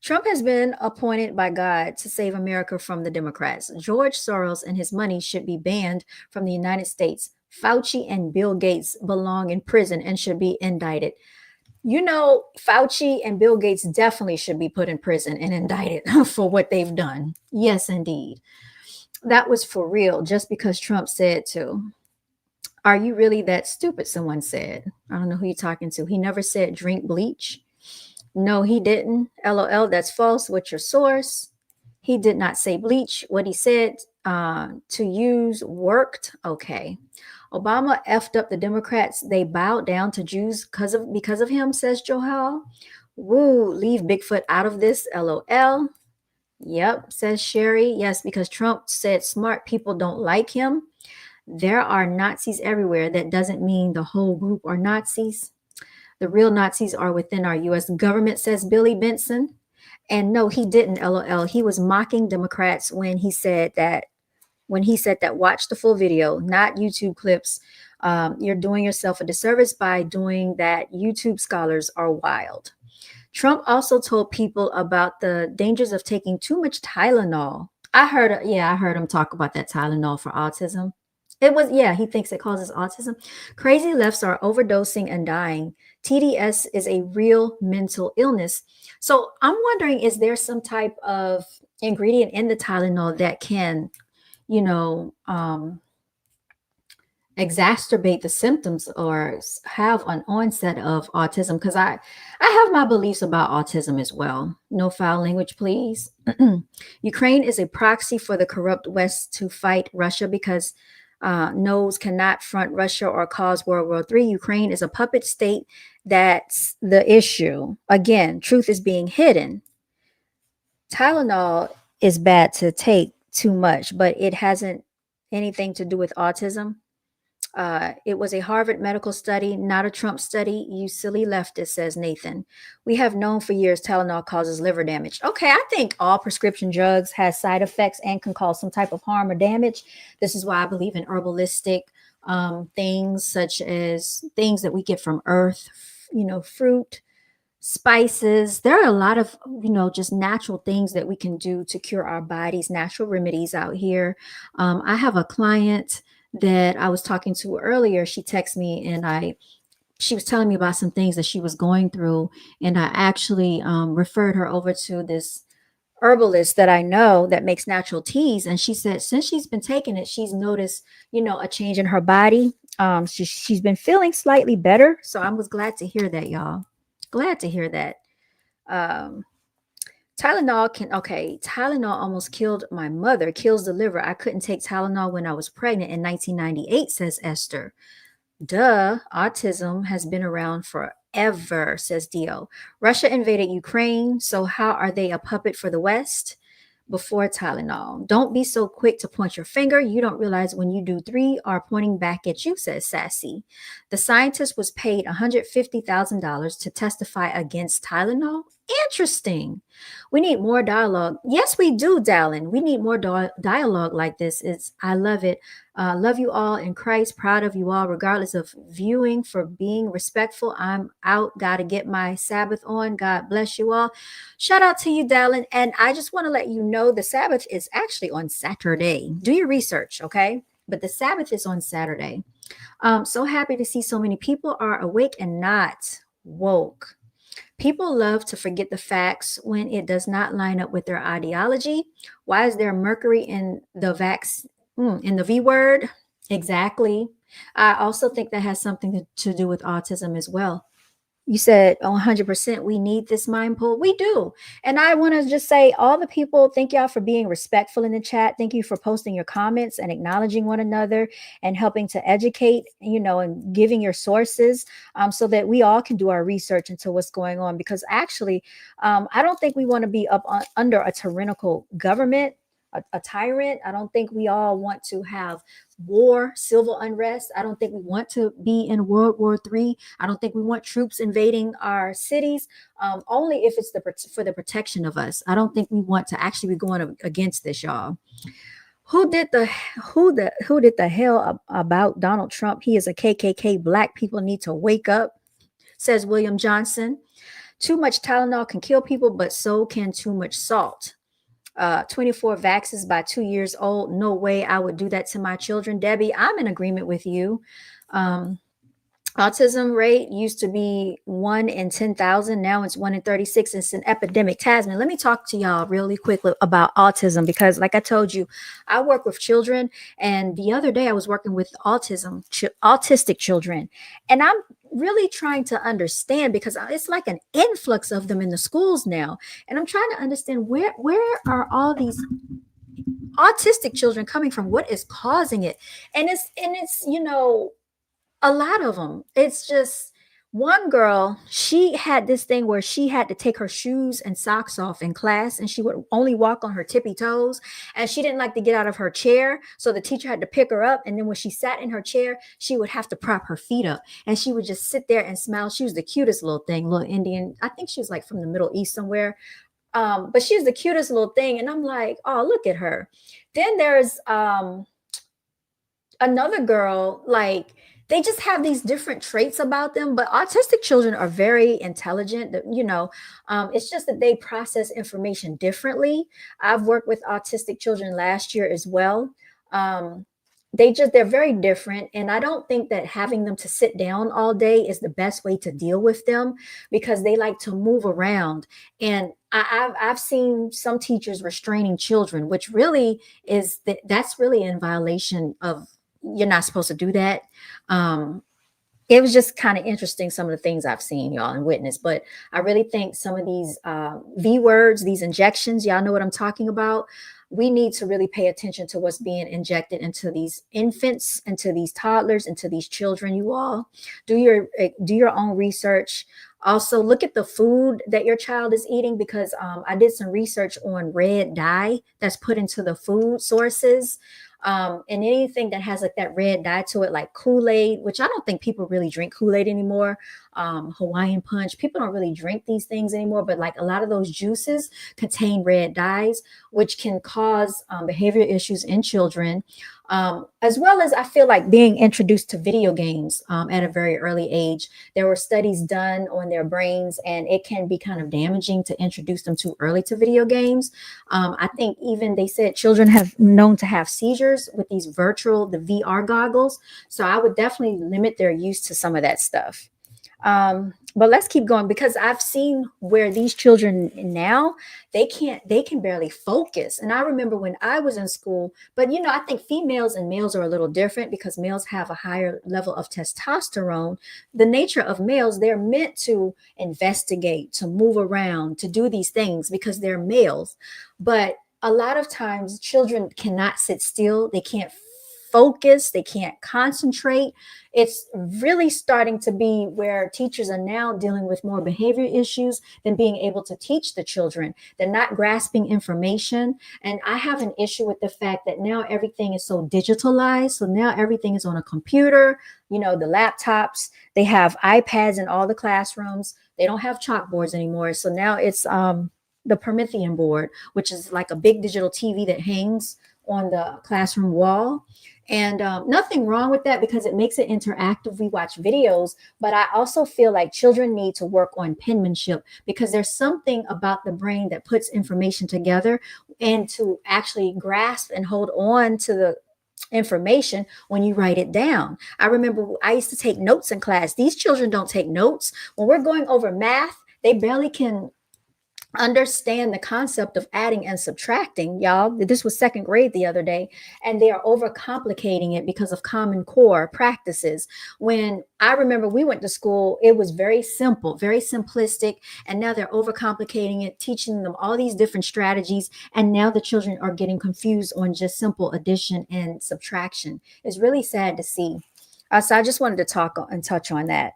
Trump has been appointed by God to save America from the Democrats. George Soros and his money should be banned from the United States. Fauci and Bill Gates belong in prison and should be indicted. You know, Fauci and Bill Gates definitely should be put in prison and indicted for what they've done. Yes, indeed. That was for real, just because Trump said to. Are you really that stupid? Someone said. I don't know who you're talking to. He never said drink bleach. No, he didn't. LOL, that's false. What's your source? He did not say bleach. What he said to use worked. Okay. Obama effed up the Democrats. They bowed down to Jews because of him, says Johal. Woo, leave Bigfoot out of this. LOL. Yep, says Sherry. Yes, because Trump said smart people don't like him. There are Nazis everywhere. That doesn't mean the whole group are Nazis. The real Nazis are within our U.S. government, says Billy Benson. And no, he didn't, LOL. He was mocking Democrats when he said that, watch the full video, not YouTube clips. You're doing yourself a disservice by doing that. YouTube scholars are wild. Trump also told people about the dangers of taking too much Tylenol. I heard him talk about that Tylenol for autism. He thinks it causes autism. Crazy lefts are overdosing and dying. TDS is a real mental illness. So I'm wondering, is there some type of ingredient in the Tylenol that can, exacerbate the symptoms or have an onset of autism? Because I have my beliefs about autism as well. No foul language, please. Ukraine is a proxy for the corrupt West to fight Russia because knows cannot front Russia or cause World War III. Ukraine is a puppet state. That's the issue. Again, truth is being hidden. Tylenol is bad to take too much, but it hasn't anything to do with autism. It was a Harvard medical study, not a Trump study. You silly leftist, says Nathan. We have known for years Tylenol causes liver damage. Okay, I think all prescription drugs has side effects and can cause some type of harm or damage. This is why I believe in herbalistic things, such as things that we get from earth, fruit, spices. There are a lot of, just natural things that we can do to cure our bodies, natural remedies out here. I have a client that I was talking to earlier. She texted me and she was telling me about some things that she was going through. And I actually referred her over to this herbalist that I know that makes natural teas. And she said, since she's been taking it, she's noticed, a change in her body. She's been feeling slightly better. So I was glad to hear that, y'all. Glad to hear that. Um, Tylenol almost killed my mother, kills the liver. I couldn't take Tylenol when I was pregnant in 1998, says Esther. Duh, autism has been around forever, says Dio. Russia invaded Ukraine, so how are they a puppet for the West? Before Tylenol. Don't be so quick to point your finger. You don't realize when you do three are pointing back at you, says Sassy. The scientist was paid $150,000 to testify against Tylenol. Interesting. We need more dialogue. Yes, we do, Dallin. We need more dialogue like this. I love it. Love you all in Christ. Proud of you all, regardless of viewing, for being respectful. I'm out. Got to get my Sabbath on. God bless you all. Shout out to you, Dallin. And I just want to let you know the Sabbath is actually on Saturday. Do your research, okay? But the Sabbath is on Saturday. So happy to see so many people are awake and not woke. People love to forget the facts when it does not line up with their ideology. Why is there mercury in the in the V word? Exactly. I also think that has something to do with autism as well. You said 100% we need this mind pool. We do. And I want to just say, all the people, thank y'all for being respectful in the chat. Thank you for posting your comments and acknowledging one another and helping to educate, and giving your sources, so that we all can do our research into what's going on. Because actually, I don't think we want to be under a tyrannical government, a tyrant. I don't think we all want to have war, civil unrest. I don't think we want to be in World War III. I don't think we want troops invading our cities. Only if it's for the protection of us. I don't think we want to actually be going against this, y'all. Who did the hell about Donald Trump? He is a KKK. Black people need to wake up, says William Johnson. Too much Tylenol can kill people, but so can too much salt. 24 vaxes by 2 years old. No way I would do that to my children. Debbie, I'm in agreement with you. Autism rate used to be 1 in 10,000. Now it's 1 in 36. It's an epidemic. Tasman, let me talk to y'all really quickly about autism, because like I told you, I work with children. And the other day I was working with autistic children. And I'm really trying to understand, because it's like an influx of them in the schools now. And I'm trying to understand where are all these autistic children coming from? What is causing it? And it's a lot of them. It's just one girl, she had this thing where she had to take her shoes and socks off in class, and she would only walk on her tippy toes, and she didn't like to get out of her chair, so the teacher had to pick her up. And then when she sat in her chair, she would have to prop her feet up, and she would just sit there and smile. She was the cutest little thing, little Indian. I think she was like from the Middle East somewhere. But she was the cutest little thing, and I'm like, oh, look at her. Then there's another girl, like, they just have these different traits about them. But autistic children are very intelligent. It's just that they process information differently. I've worked with autistic children last year as well. They're very different. And I don't think that having them to sit down all day is the best way to deal with them, because they like to move around. And I've seen some teachers restraining children, which really that's really in violation of, you're not supposed to do that. It was just kind of interesting, some of the things I've seen, y'all, and witnessed. But I really think some of these V words, these injections, y'all know what I'm talking about. We need to really pay attention to what's being injected into these infants, into these toddlers, into these children. You all do your own research. Also, look at the food that your child is eating, because I did some research on red dye that's put into the food sources. And anything that has like that red dye to it, like Kool-Aid, which I don't think people really drink Kool-Aid anymore. Hawaiian Punch, people don't really drink these things anymore, but like a lot of those juices contain red dyes, which can cause behavior issues in children. As well as, I feel like, being introduced to video games at a very early age. There were studies done on their brains, and it can be kind of damaging to introduce them too early to video games. I think even they said children have known to have seizures with the VR goggles. So I would definitely limit their use to some of that stuff. But let's keep going because I've seen where these children now they can barely focus. And I remember when I was in school, but I think females and males are a little different because males have a higher level of testosterone. The nature of males, they're meant to investigate, to move around, to do these things because they're males. But a lot of times children cannot sit still, they can't focus, they can't concentrate. It's really starting to be where teachers are now dealing with more behavior issues than being able to teach the children. They're not grasping information. And I have an issue with the fact that now everything is so digitalized. So now everything is on a computer, the laptops, they have iPads in all the classrooms. They don't have chalkboards anymore. So now it's the Promethean board, which is like a big digital TV that hangs on the classroom wall. And nothing wrong with that because it makes it interactive. We watch videos, but I also feel like children need to work on penmanship because there's something about the brain that puts information together and to actually grasp and hold on to the information when you write it down. I remember I used to take notes in class. These children don't take notes. When we're going over math, they barely can understand the concept of adding and subtracting. Y'all, this was second grade the other day, and they are overcomplicating it because of Common Core practices. When I remember we went to school, it was very simple, very simplistic, and now they're overcomplicating it, teaching them all these different strategies, and now the children are getting confused on just simple addition and subtraction. It's really sad to see. So I just wanted to talk and touch on that.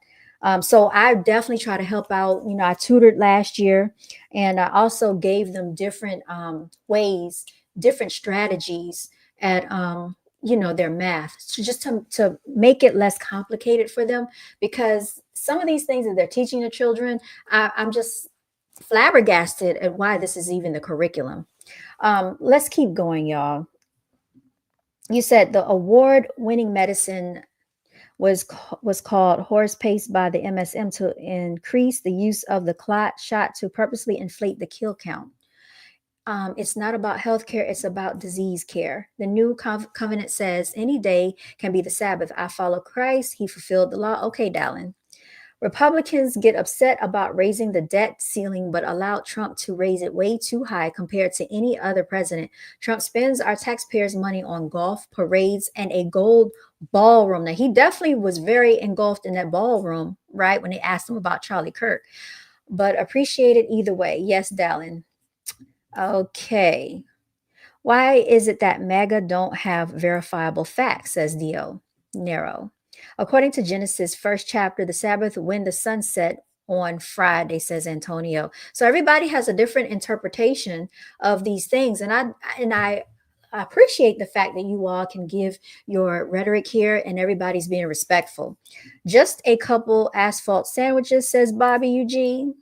So I definitely try to help out. I tutored last year, and I also gave them different ways, different strategies at their math, so just to make it less complicated for them. Because some of these things that they're teaching the children, I'm just flabbergasted at why this is even the curriculum. Let's keep going, y'all. You said the award-winning medicine was called horse pace by the MSM to increase the use of the clot shot to purposely inflate the kill count. It's not about healthcare, it's about disease care. The new covenant says any day can be the Sabbath. I follow Christ, he fulfilled the law. Okay, Dallin. Republicans get upset about raising the debt ceiling, but allowed Trump to raise it way too high compared to any other president. Trump spends our taxpayers' money on golf, parades, and a gold ballroom. Now, he definitely was very engulfed in that ballroom, right, when they asked him about Charlie Kirk, but appreciate it either way. Yes, Dallin. Okay. Why is it that MAGA don't have verifiable facts, says Dio Nero. According to Genesis, first chapter, the Sabbath when the sun set on Friday, says Antonio. So everybody has a different interpretation of these things. And I appreciate the fact that you all can give your rhetoric here and everybody's being respectful. Just a couple asphalt sandwiches, says Bobby Eugene.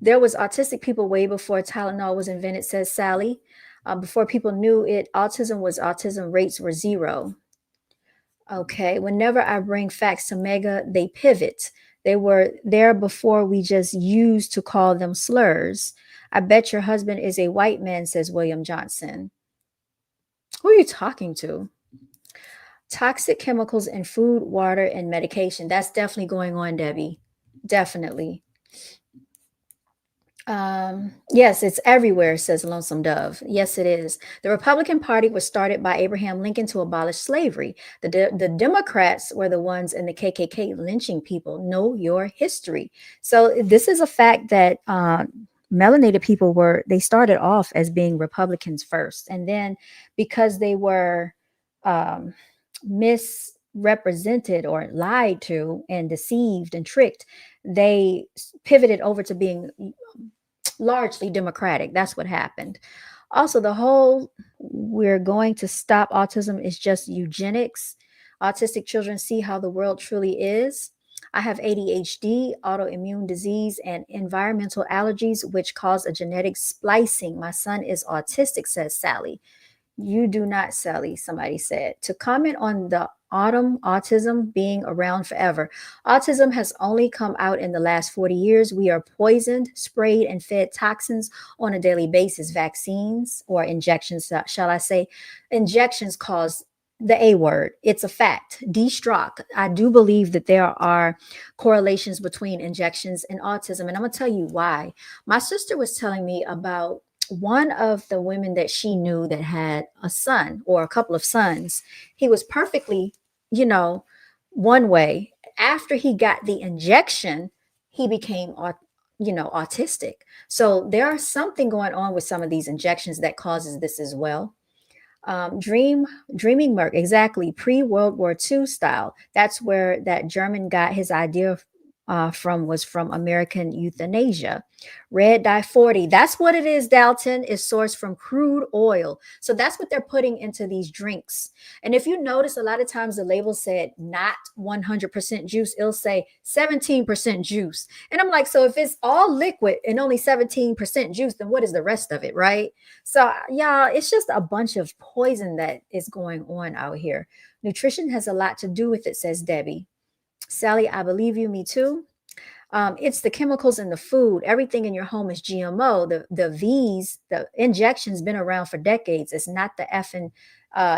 There was autistic people way before Tylenol was invented, says Sally. Before people knew it, autism rates were zero. Okay, whenever I bring facts to Mega, they pivot. They were there before we just used to call them slurs. I bet your husband is a white man, says William Johnson. Who are you talking to? Toxic chemicals in food, water, and medication. That's definitely going on, Debbie. Definitely. Yes, it's everywhere, says Lonesome Dove. Yes, it is. The Republican Party was started by Abraham Lincoln to abolish slavery. The Democrats were the ones in the KKK lynching people. Know your history. So this is a fact that melanated people they started off as being Republicans first. And then because they were misrepresented or lied to and deceived and tricked, they pivoted over to being largely Democratic. That's what happened. Also, the whole we're going to stop autism is just eugenics. Autistic children see how the world truly is. I have ADHD, autoimmune disease, and environmental allergies, which cause a genetic splicing. My son is autistic, says Sally. You do not, Sally, somebody said. To comment on the autism being around forever. Autism has only come out in the last 40 years. We are poisoned, sprayed, and fed toxins on a daily basis. Vaccines or injections, shall I say. Injections cause The A word. It's a fact. D-Strock. I do believe that there are correlations between injections and autism. And I'm going to tell you why. My sister was telling me about one of the women that she knew that had a son or a couple of sons. He was perfectly, you know, one way. After he got the injection, he became, autistic. So there are something going on with some of these injections that causes this as well. Dreaming Merc, exactly, pre-World War II style. That's where that German got his idea from, was from American euthanasia. Red dye 40, that's what it is, Dalton, is sourced from crude oil. So that's what they're putting into these drinks. And if you notice, a lot of times the label said not 100% juice, it'll say 17% juice. And I'm like, so if it's all liquid and only 17% juice, then what is the rest of it, right? So, y'all, it's just a bunch of poison that is going on out here. Nutrition has a lot to do with it, says Debbie. Sally, I believe you, me too. It's the chemicals in the food. Everything in your home is GMO. The injections been around for decades. It's not the effing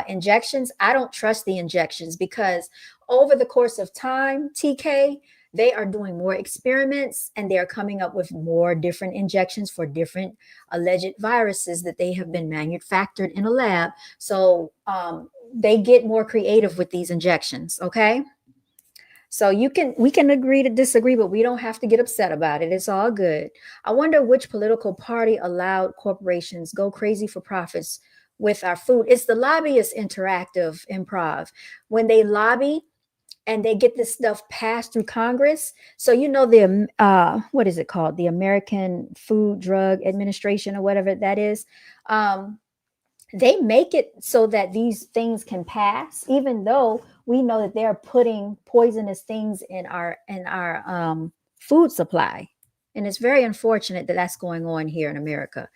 injections. I don't trust the injections because over the course of time, TK, they are doing more experiments and they are coming up with more different injections for different alleged viruses that they have been manufactured in a lab. So they get more creative with these injections. Okay. So we can agree to disagree, but we don't have to get upset about it. It's all good. I wonder which political party allowed corporations go crazy for profits with our food. It's the lobbyist interactive improv. When they lobby and they get this stuff passed through Congress. So the what is it called? The American Food Drug Administration or whatever that is. They make it so that these things can pass, even though we know that they're putting poisonous things in our food supply. And it's very unfortunate that that's going on here in America.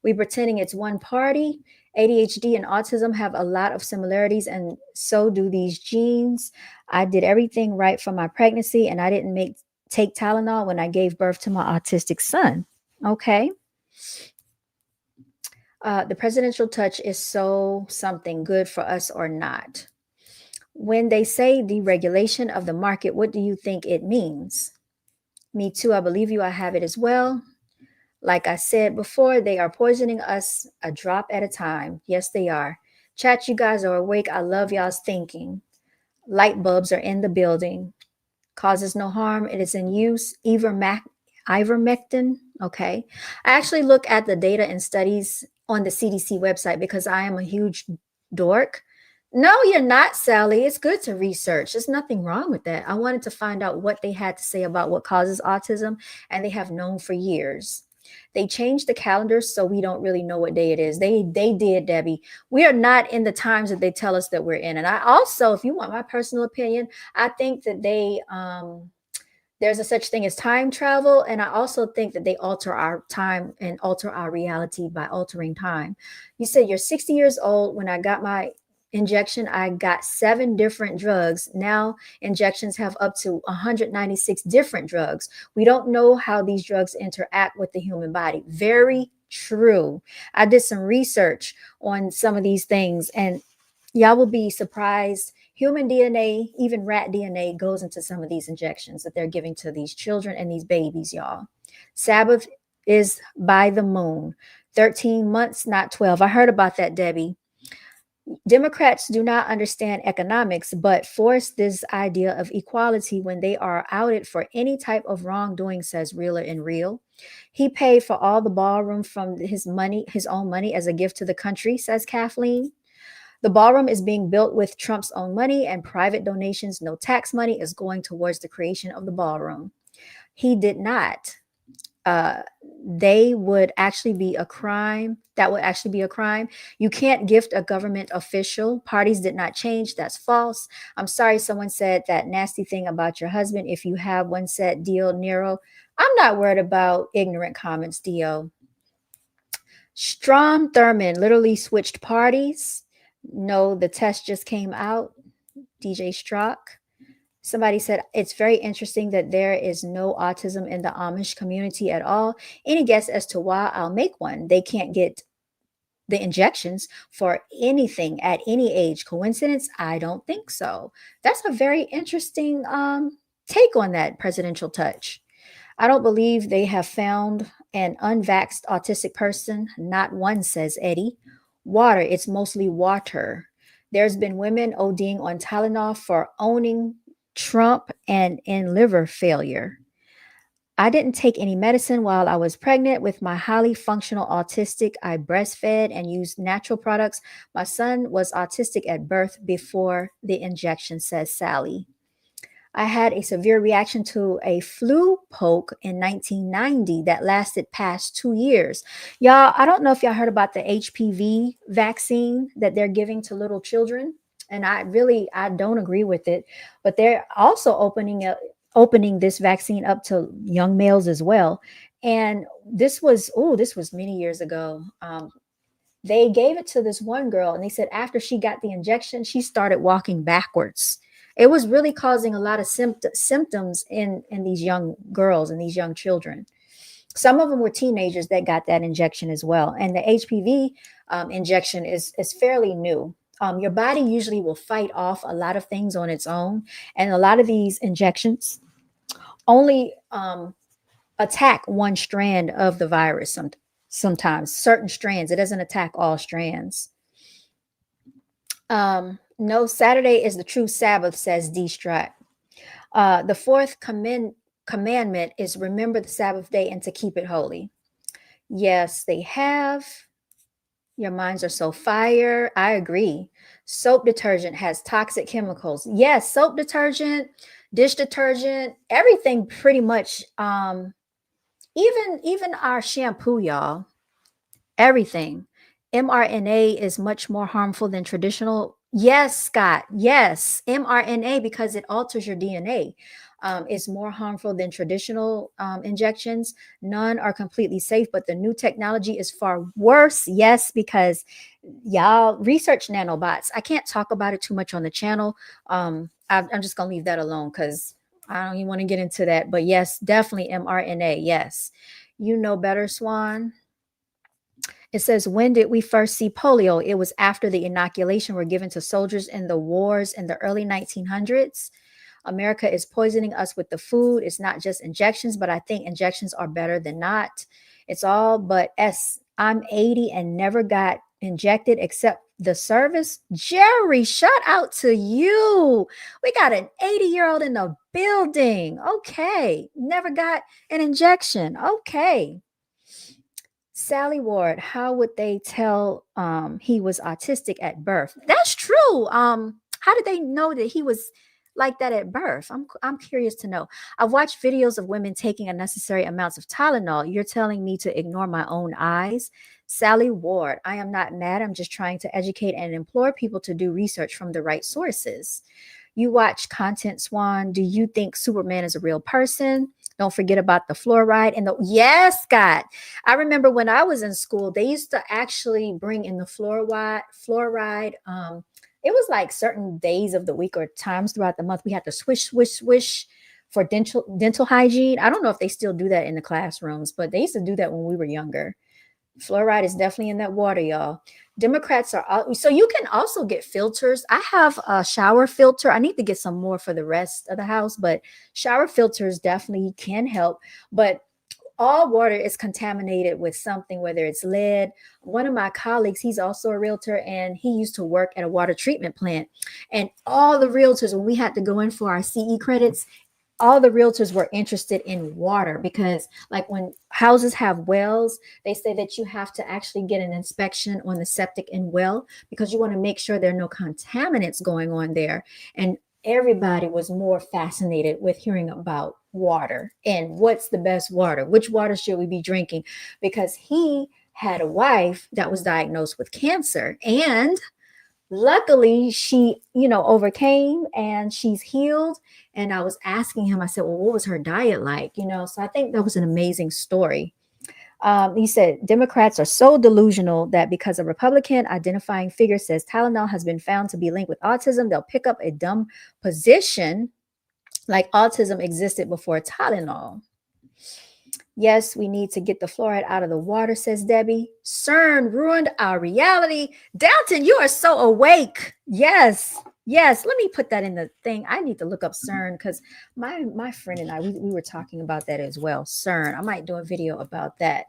We pretending it's one party. ADHD and autism have a lot of similarities, and so do these genes. I did everything right for my pregnancy, and I didn't take Tylenol when I gave birth to my autistic son. Okay. The presidential touch is so something good for us or not. When they say deregulation of the market, what do you think it means? Me too. I believe you. I have it as well. Like I said before, they are poisoning us a drop at a time. Yes, they are. Chat, you guys are awake. I love y'all's thinking. Light bulbs are in the building. Causes no harm. It is in use. Ivermectin. Okay. I actually look at the data and studies on the CDC website because I am a huge dork. No, you're not, Sally. It's good to research. There's nothing wrong with that. I wanted to find out what they had to say about what causes autism, and they have known for years. They changed the calendar so we don't really know what day it is. They did, Debbie. We are not in the times that they tell us that we're in. And I also, if you want my personal opinion, I think that there's a such thing as time travel. And I also think that they alter our time and alter our reality by altering time. You said you're 60 years old. When I got my injection, I got 7 different drugs. Now injections have up to 196 different drugs. We don't know how these drugs interact with the human body. Very true. I did some research on some of these things, and y'all will be surprised. Human DNA, even rat DNA, goes into some of these injections that they're giving to these children and these babies, y'all. Sabbath is by the moon. 13 months, not 12. I heard about that, Debbie. Democrats do not understand economics, but force this idea of equality when they are outed for any type of wrongdoing, says Realer and Real. He paid for all the ballroom from his own money as a gift to the country, says Kathleen. The ballroom is being built with Trump's own money and private donations. No tax money is going towards the creation of the ballroom. He did not. They would actually be a crime. That would actually be a crime. You can't gift a government official. Parties did not change. That's false. I'm sorry someone said that nasty thing about your husband. If you have one set, Dio Nero. I'm not worried about ignorant comments, Dio. Strom Thurmond literally switched parties. No, the test just came out. DJ Strzok. Somebody said, it's very interesting that there is no autism in the Amish community at all. Any guess as to why? I'll make one. They can't get the injections for anything at any age. Coincidence? I don't think so. That's a very interesting take on that presidential touch. I don't believe they have found an unvaxxed autistic person. Not one, says Eddie. Water, it's mostly water. There's been women ODing on Tylenol for owning Trump and in liver failure. I didn't take any medicine while I was pregnant with my highly functional autistic. I breastfed and used natural products. My son was autistic at birth before the injection, says Sally. I had a severe reaction to a flu poke in 1990 that lasted past 2 years. Y'all, I don't know if y'all heard about the HPV vaccine that they're giving to little children. And I don't agree with it, but they're also opening this vaccine up to young males as well. And this was many years ago. They gave it to this one girl, and they said after she got the injection, she started walking backwards. It was really causing a lot of symptoms in these young girls and these young children. Some of them were teenagers that got that injection as well. And the HPV injection is fairly new. Your body usually will fight off a lot of things on its own, and a lot of these injections only attack one strand of the virus. Sometimes certain strands. It doesn't attack all strands. No, Saturday is the true Sabbath, says D. Strat. The fourth commandment is remember the Sabbath day and to keep it holy. Yes, they have. Your minds are so fire. I agree. Soap detergent has toxic chemicals. Yes, soap detergent, dish detergent, everything pretty much. Even our shampoo, y'all. Everything. mRNA is much more harmful than traditional. Yes, Scott. Yes, mRNA, because it alters your DNA, is more harmful than traditional injections. None are completely safe, but the new technology is far worse. Yes, because y'all research nanobots. I can't talk about it too much on the channel. I'm just going to leave that alone because I don't even want to get into that. But yes, definitely mRNA. Yes. You know better, Swan. It says, when did we first see polio? It was after the inoculation were given to soldiers in the wars in the early 1900s. America is poisoning us with the food. It's not just injections, but I think injections are better than not. It's all but S. I'm 80 and never got injected except the service. Jerry, shout out to you. We got an 80-year-old in the building. Okay. Never got an injection. Okay. Sally Ward, how would they tell he was autistic at birth? That's true. How did they know that he was like that at birth? I'm curious to know. I've watched videos of women taking unnecessary amounts of Tylenol. You're telling me to ignore my own eyes? Sally Ward, I am not mad. I'm just trying to educate and implore people to do research from the right sources. You watch content, Swan. Do you think Superman is a real person? Don't forget about the fluoride and the yes, Scott. I remember when I was in school, they used to actually bring in the fluoride. It was like certain days of the week or times throughout the month we had to swish for dental hygiene. I don't know if they still do that in the classrooms, but they used to do that when we were younger. Fluoride is definitely in that water, y'all. Democrats are so you can also get filters. I have a shower filter. I need to get some more for the rest of the house, but shower filters definitely can help. But all water is contaminated with something, whether it's lead. One of my colleagues, he's also a realtor, and he used to work at a water treatment plant. And all the realtors, when we had to go in for our CE credits, all the realtors were interested in water because like when houses have wells, they say that you have to actually get an inspection on the septic and well because you want to make sure there are no contaminants going on there. And everybody was more fascinated with hearing about water and what's the best water, which water should we be drinking, because he had a wife that was diagnosed with cancer, and luckily she overcame and she's healed. And I was asking him, I said, well, what was her diet like? So I think that was an amazing story. He said Democrats are so delusional that because a Republican identifying figure says Tylenol has been found to be linked with autism, they'll pick up a dumb position like autism existed before Tylenol. Yes, we need to get the fluoride out of the water, says Debbie. CERN ruined our reality. Dalton, you are so awake. Yes. Yes. Let me put that in the thing. I need to look up CERN because my friend and I, we were talking about that as well. CERN. I might do a video about that.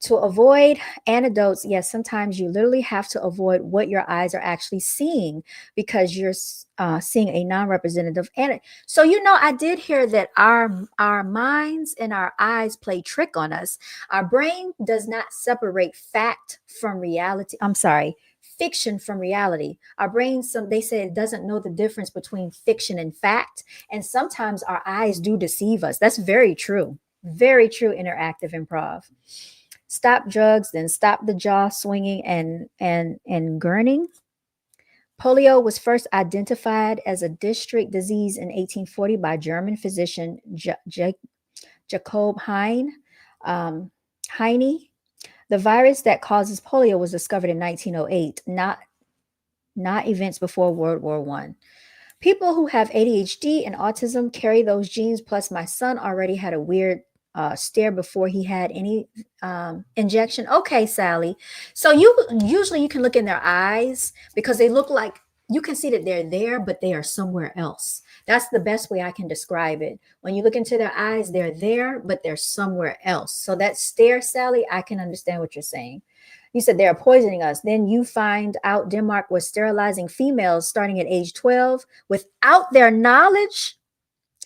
To avoid antidotes, yes, sometimes you literally have to avoid what your eyes are actually seeing because you're seeing a non-representative antidote. So I did hear that our minds and our eyes play trick on us. Our brain does not separate fact from reality. I'm sorry, fiction from reality. Our brain, they say it doesn't know the difference between fiction and fact, and sometimes our eyes do deceive us. That's very true. Very true. Interactive improv. Stop drugs, then stop the jaw swinging and gurning. Polio was first identified as a district disease in 1840 by German physician Jacob Heine. The virus that causes polio was discovered in 1908, not events before World War One. People who have ADHD and autism carry those genes. Plus, my son already had a weird stare before he had any injection. Okay, Sally. So you can look in their eyes because they look like you can see that they're there, but they are somewhere else. That's the best way I can describe it. When you look into their eyes, they're there, but they're somewhere else. So that stare, Sally, I can understand what you're saying. You said they're poisoning us. Then you find out Denmark was sterilizing females starting at age 12 without their knowledge.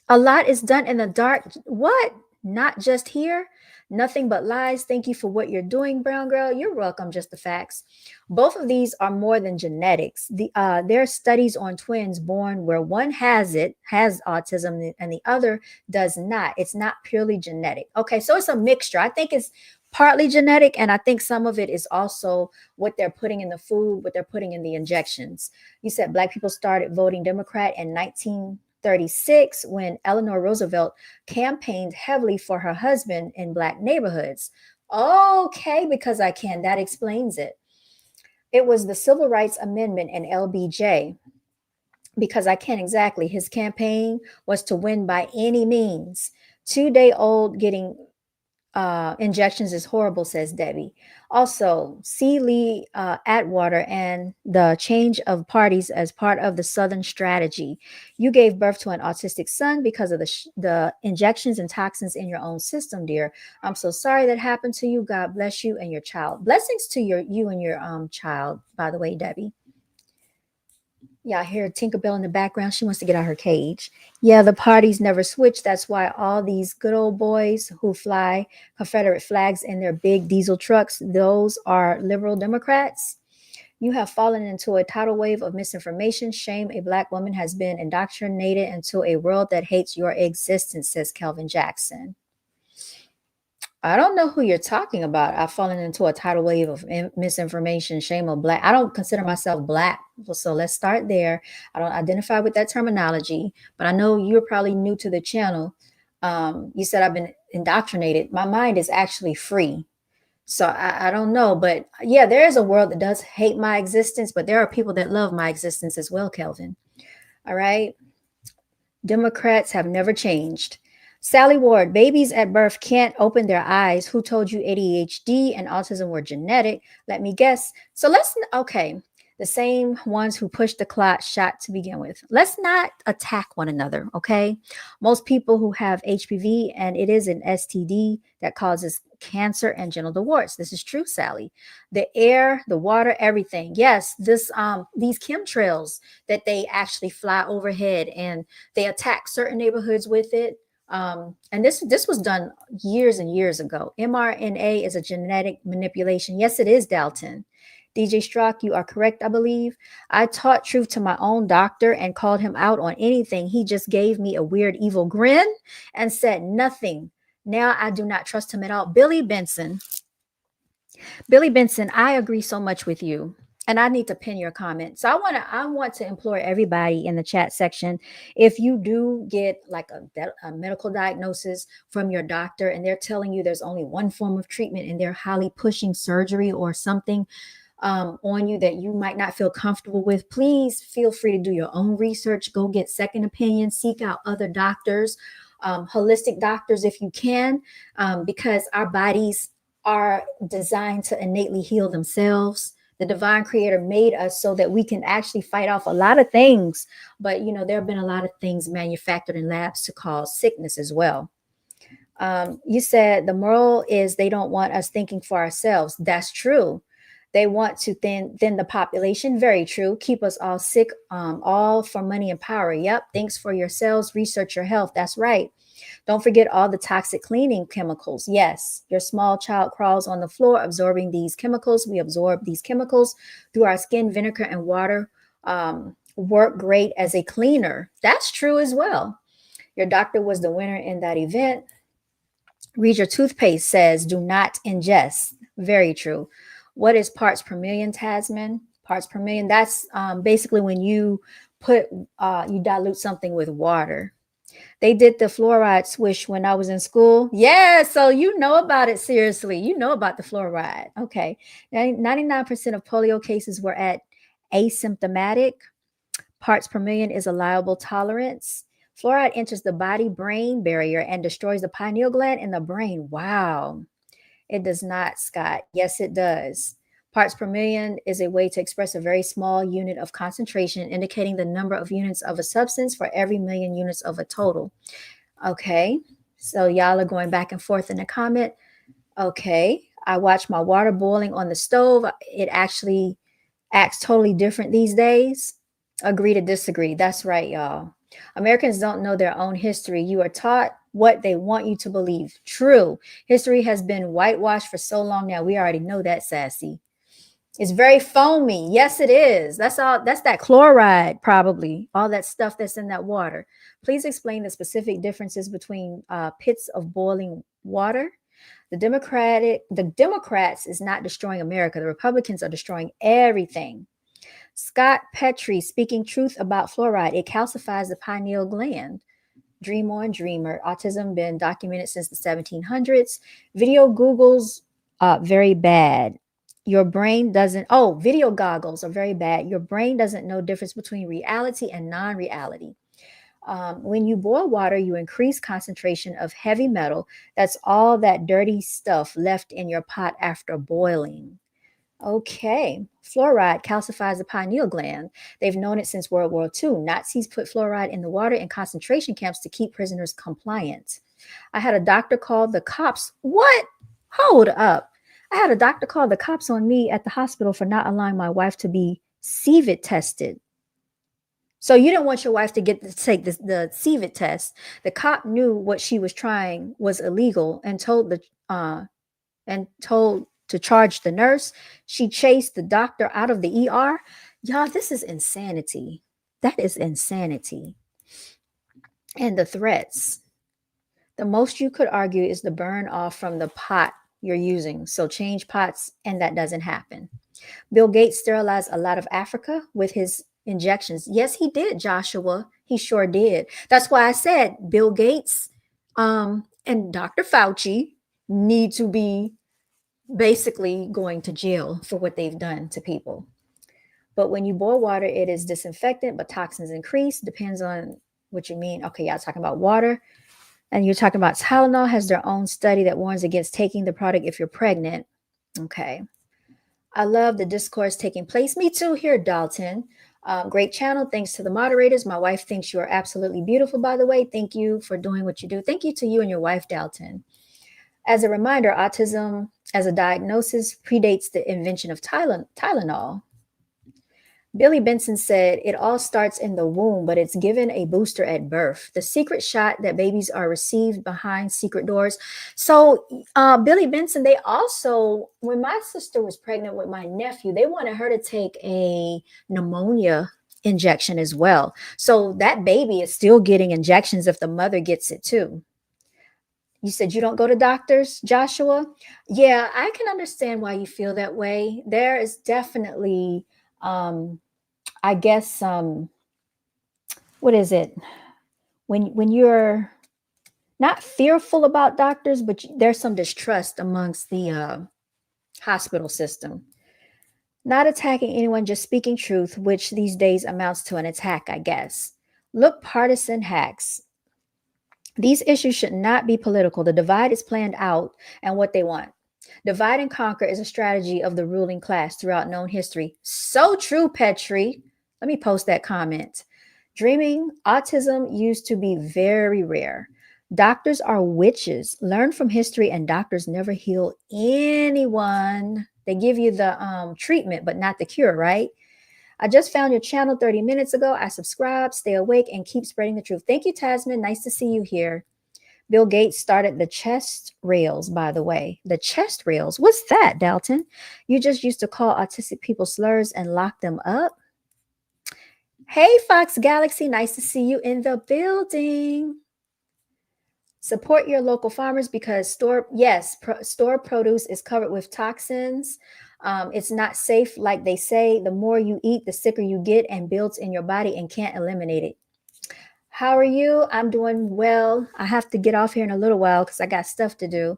A lot is done in the dark. What? Not just here. Nothing but lies. Thank you for what you're doing, brown girl. You're welcome. Just the facts. Both of these are more than genetics. There are studies on twins born where one has autism, and the other does not. It's not purely genetic. Okay, so it's a mixture. I think it's partly genetic, and I think some of it is also what they're putting in the food, what they're putting in the injections. You said Black people started voting Democrat in 1936 when Eleanor Roosevelt campaigned heavily for her husband in Black neighborhoods. Okay, because I can. That explains it. It was the Civil Rights Amendment and LBJ, because I can exactly. His campaign was to win by any means. 2-day old getting injections is horrible, says Debbie. Also, C. Lee Atwater and the change of parties as part of the Southern strategy. You gave birth to an autistic son because of the injections and toxins in your own system, dear. I'm so sorry that happened to you. God bless you and your child. Blessings to you and your child, by the way, Debbie. Yeah, I hear Tinkerbell in the background. She wants to get out her cage. Yeah, the parties never switch. That's why all these good old boys who fly Confederate flags in their big diesel trucks, those are liberal Democrats. You have fallen into a tidal wave of misinformation. Shame, a Black woman has been indoctrinated into a world that hates your existence, says Kelvin Jackson. I don't know who you're talking about. I've fallen into a tidal wave of misinformation, shame of Black. I don't consider myself Black. So let's start there. I don't identify with that terminology, but I know you're probably new to the channel. You said I've been indoctrinated. My mind is actually free. So I don't know. But yeah, there is a world that does hate my existence, but there are people that love my existence as well, Kelvin. All right. Democrats have never changed. Sally Ward, babies at birth can't open their eyes. Who told you ADHD and autism were genetic? Let me guess. So okay, the same ones who pushed the clot shot to begin with. Let's not attack one another, okay? Most people who have HPV, and it is an STD that causes cancer and genital warts. This is true, Sally. The air, the water, everything. Yes, these chemtrails that they actually fly overhead and they attack certain neighborhoods with it. And this was done years and years ago. mRNA is a genetic manipulation. Yes, it is, Dalton. DJ Strzok, you are correct, I believe. I taught truth to my own doctor and called him out on anything. He just gave me a weird, evil grin and said nothing. Now I do not trust him at all. Billy Benson, I agree so much with you. And I need to pin your comment. So I want to implore everybody in the chat section, if you do get like a medical diagnosis from your doctor and they're telling you there's only one form of treatment and they're highly pushing surgery or something on you that you might not feel comfortable with, please feel free to do your own research. Go get second opinions, seek out other doctors. holistic doctors if you can, because our bodies are designed to innately heal themselves. The divine creator made us so that we can actually fight off a lot of things. But, there have been a lot of things manufactured in labs to cause sickness as well. You said the moral is they don't want us thinking for ourselves. That's true. They want to thin the population. Very true. Keep us all sick, all for money and power. Yep. Thanks for yourselves. Research your health. That's right. Don't forget all the toxic cleaning chemicals. Yes, your small child crawls on the floor absorbing these chemicals. We absorb these chemicals through our skin. Vinegar and water work great as a cleaner. That's true as well. Your doctor was the winner in that event. Read your toothpaste says do not ingest. Very true. What is parts per million, Tasman? Parts per million. That's basically when you you dilute something with water. They did the fluoride swish when I was in school. Yeah, so you know about it. Seriously, you know about the fluoride. Okay. 99% of polio cases were at asymptomatic. Parts per million is allowable tolerance. Fluoride enters the body-brain barrier and destroys the pineal gland in the brain. Wow. It does not, Scott. Yes, it does. Parts per million is a way to express a very small unit of concentration, indicating the number of units of a substance for every million units of a total. Okay. So y'all are going back and forth in the comment. Okay. I watch my water boiling on the stove. It actually acts totally different these days. Agree to disagree. That's right, y'all. Americans don't know their own history. You are taught what they want you to believe. True. History has been whitewashed for so long now. We already know that, Sassy. It's very foamy. Yes, it is. That's all. That's that chloride, probably. All that stuff that's in that water. Please explain the specific differences between pits of boiling water. The Democrats is not destroying America. The Republicans are destroying everything. Scott Petrie speaking truth about fluoride. It calcifies the pineal gland. Dream on, dreamer. Autism been documented since the 1700s. Video Googles very bad. Your brain doesn't. Oh, video goggles are very bad. Your brain doesn't know difference between reality and non-reality. When you boil water, you increase concentration of heavy metal. That's all that dirty stuff left in your pot after boiling. Okay. Fluoride calcifies the pineal gland. They've known it since World War II. Nazis put fluoride in the water in concentration camps to keep prisoners compliant. I had a doctor call the cops. What? Hold up. I had a doctor call the cops on me at the hospital for not allowing my wife to be CVID tested. So you didn't want your wife to take the CVID test. The cop knew what she was trying was illegal and told to charge the nurse. She chased the doctor out of the ER. Y'all, this is insanity. That is insanity. And the threats. The most you could argue is the burn off from the pot you're using. So change pots, and that doesn't happen. Bill Gates sterilized a lot of Africa with his injections. Yes, he did, Joshua. He sure did. That's why I said Bill Gates and Dr. Fauci need to be basically going to jail for what they've done to people. But when you boil water, it is disinfectant, but toxins increase. Depends on what you mean. Okay, y'all talking about water. And you're talking about Tylenol has their own study that warns against taking the product if you're pregnant. Okay. I love the discourse taking place. Me too here, Dalton. Great channel. Thanks to the moderators. My wife thinks you are absolutely beautiful, by the way. Thank you for doing what you do. Thank you to you and your wife, Dalton. As a reminder, autism as a diagnosis predates the invention of Tylenol. Billy Benson said, it all starts in the womb, but it's given a booster at birth. The secret shot that babies are received behind secret doors. So Billy Benson, they also, when my sister was pregnant with my nephew, they wanted her to take a pneumonia injection as well. So that baby is still getting injections if the mother gets it too. You said you don't go to doctors, Joshua? Yeah, I can understand why you feel that way. There is definitely I guess what is it? When you're not fearful about doctors, but there's some distrust amongst the hospital system. Not attacking anyone, just speaking truth, which these days amounts to an attack, I guess. Look, partisan hacks. These issues should not be political. The divide is planned out and what they want. Divide and conquer is a strategy of the ruling class throughout known history. So true, Petri. Let me post that comment. Dreaming, autism used to be very rare. Doctors are witches. Learn from history, and doctors never heal anyone. They give you the treatment, but not the cure, right? I just found your channel 30 minutes ago. I subscribe, stay awake, and keep spreading the truth. Thank you, Tasman. Nice to see you here. Bill Gates started the chest rails, by the way. The chest rails. What's that, Dalton? You just used to call autistic people slurs and lock them up? Hey, Fox Galaxy. Nice to see you in the building. Support your local farmers because store produce is covered with toxins. It's not safe, like they say. The more you eat, the sicker you get and builds in your body and can't eliminate it. How are you? I'm doing well. I have to get off here in a little while because I got stuff to do.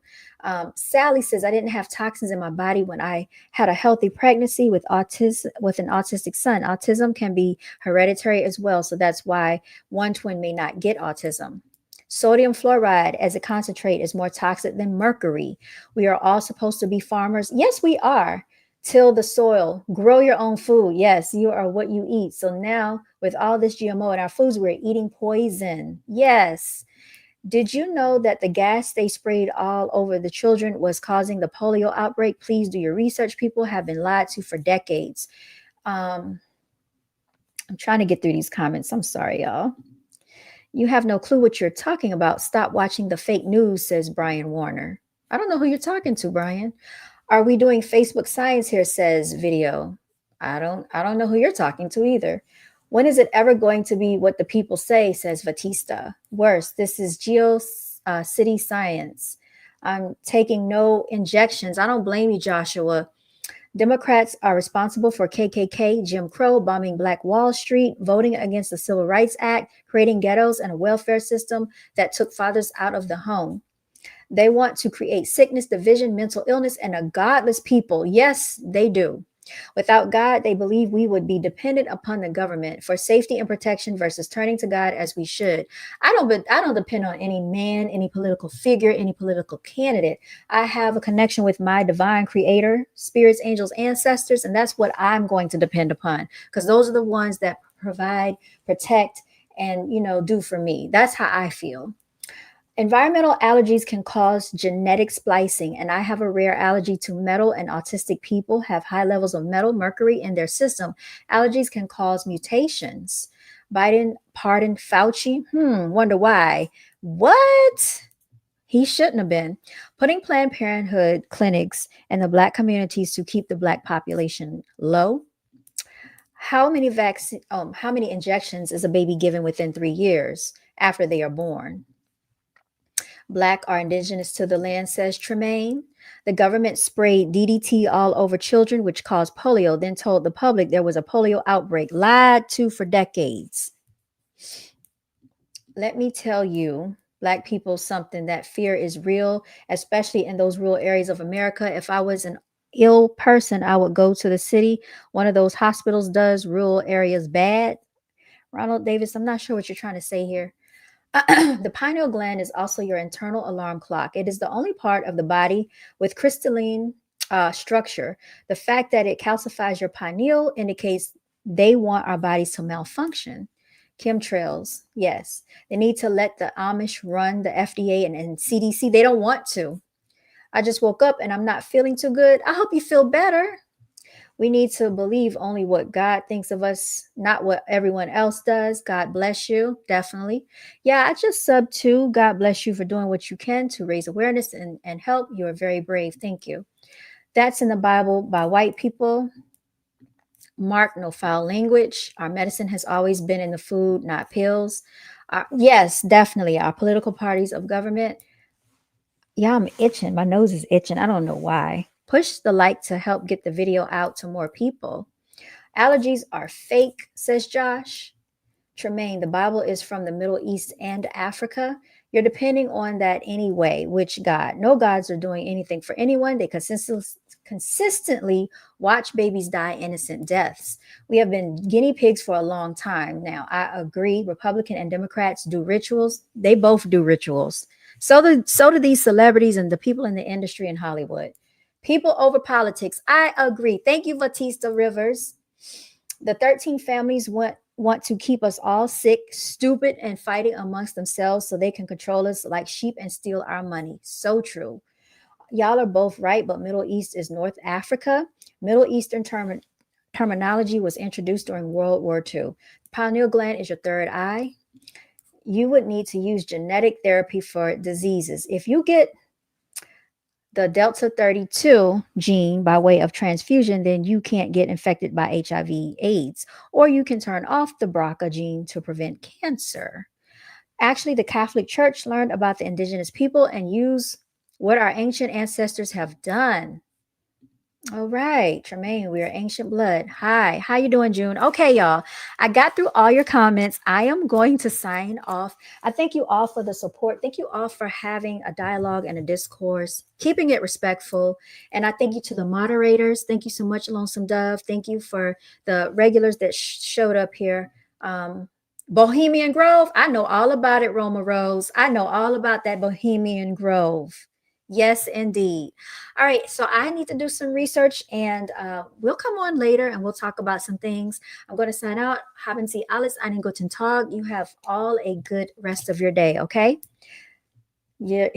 Sally says I didn't have toxins in my body when I had a healthy pregnancy with an autistic son. Autism can be hereditary as well, so that's why one twin may not get autism. Sodium fluoride as a concentrate is more toxic than mercury. We are all supposed to be farmers. Yes, we are. Till the soil, grow your own food. Yes, you are what you eat. So now with all this GMO in our foods, we're eating poison. Yes. Did you know that the gas they sprayed all over the children was causing the polio outbreak? Please do your research. People have been lied to for decades. I'm trying to get through these comments. I'm sorry, y'all. You have no clue what you're talking about. Stop watching the fake news, says Brian Warner. I don't know who you're talking to, Brian. Are we doing Facebook science here, says Video. I don't know who you're talking to either. When is it ever going to be what the people say, says Batista. Worse, this is City science. I'm taking no injections. I don't blame you, Joshua. Democrats are responsible for KKK, Jim Crow, bombing Black Wall Street, voting against the Civil Rights Act, creating ghettos and a welfare system that took fathers out of the home. They want to create sickness, division, mental illness, and a godless people. Yes, they do. Without God, they believe we would be dependent upon the government for safety and protection versus turning to God as we should. I don't depend on any man, any political figure, any political candidate. I have a connection with my divine creator, spirits, angels, ancestors, and that's what I'm going to depend upon because those are the ones that provide, protect, and do for me. That's how I feel. Environmental allergies can cause genetic splicing, and I have a rare allergy to metal, and autistic people have high levels of metal, mercury in their system. Allergies can cause mutations. Biden pardoned Fauci. Wonder why. What? He shouldn't have been. Putting Planned Parenthood clinics in the Black communities to keep the Black population low. How many injections is a baby given within 3 years after they are born? Black are indigenous to the land, says Tremaine. The government sprayed DDT all over children, which caused polio, then told the public there was a polio outbreak. Lied to for decades. Let me tell you, Black people, something, that fear is real, especially in those rural areas of America. If I was an ill person, I would go to the city. One of those hospitals does rural areas bad. Ronald Davis, I'm not sure what you're trying to say here. The pineal gland is also your internal alarm clock. It is the only part of the body with crystalline structure. The fact that it calcifies your pineal indicates they want our bodies to malfunction. Chemtrails, yes. They need to let the Amish run the FDA and CDC. They don't want to. I just woke up and I'm not feeling too good. I hope you feel better. We need to believe only what God thinks of us, not what everyone else does. God bless you. Definitely. Yeah, I just subbed too. God bless you for doing what you can to raise awareness and help. You are very brave. Thank you. That's in the Bible by white people. Mark, no foul language. Our medicine has always been in the food, not pills. Yes, definitely. Our political parties of government. Yeah, I'm itching. My nose is itching. I don't know why. Push the like to help get the video out to more people. Allergies are fake, says Josh. Tremaine, the Bible is from the Middle East and Africa. You're depending on that anyway. Which God? No gods are doing anything for anyone. They consistently watch babies die innocent deaths. We have been guinea pigs for a long time now. I agree. Republican and Democrats do rituals. They both do rituals. So do these celebrities and the people in the industry in Hollywood. People over politics. I agree. Thank you, Batista Rivers. The 13 families want to keep us all sick, stupid, and fighting amongst themselves so they can control us like sheep and steal our money. So true. Y'all are both right, but Middle East is North Africa. Middle Eastern terminology was introduced during World War II. Pineal gland is your third eye. You would need to use genetic therapy for diseases. If you get the Delta 32 gene by way of transfusion, then you can't get infected by HIV AIDS, or you can turn off the BRCA gene to prevent cancer. Actually, the Catholic Church learned about the indigenous people and used what our ancient ancestors have done. All right, Tremaine, we are ancient blood. Hi, how you doing, June? Okay, y'all, I got through all your comments. I am going to sign off. I thank you all for the support. Thank you all for having a dialogue and a discourse, keeping it respectful. And I thank you to the moderators. Thank you so much, Lonesome Dove. Thank you for the regulars that showed up here. Bohemian Grove, I know all about it, Roma Rose. I know all about that Bohemian Grove. Yes, indeed. All right, so I need to do some research and we'll come on later and we'll talk about some things. I'm going to sign out. Haben Sie alles einen guten Tag. You have all a good rest of your day, okay? You're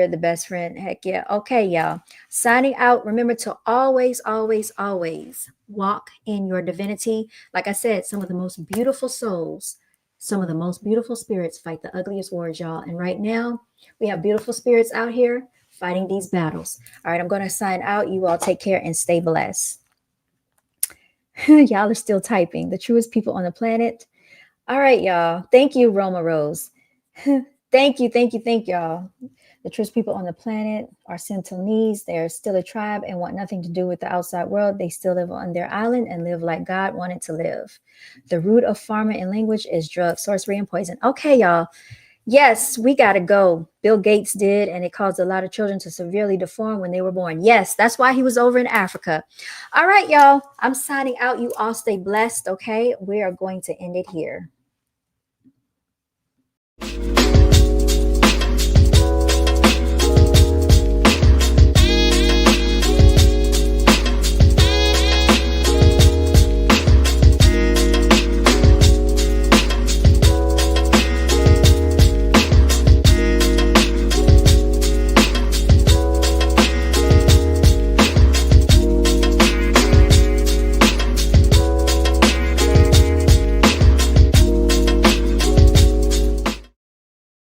the best friend. Heck yeah. Okay, y'all. Signing out. Remember to always, always, always walk in your divinity. Like I said, some of the most beautiful souls, some of the most beautiful spirits fight the ugliest wars, y'all. And right now, we have beautiful spirits out here fighting these battles. All right, I'm going to sign out. You all take care and stay blessed. Y'all are still typing. The truest people on the planet. All right, y'all. Thank you, Roma Rose. Thank you, y'all. The truest people on the planet are Sentinelese. They're still a tribe and want nothing to do with the outside world. They still live on their island and live like God wanted to live. The root of pharma and language is drug, sorcery, and poison. Okay, y'all. Yes, we got to go. Bill Gates did, and it caused a lot of children to severely deform when they were born. Yes, that's why he was over in Africa. All right, y'all. I'm signing out. You all stay blessed, okay? We are going to end it here.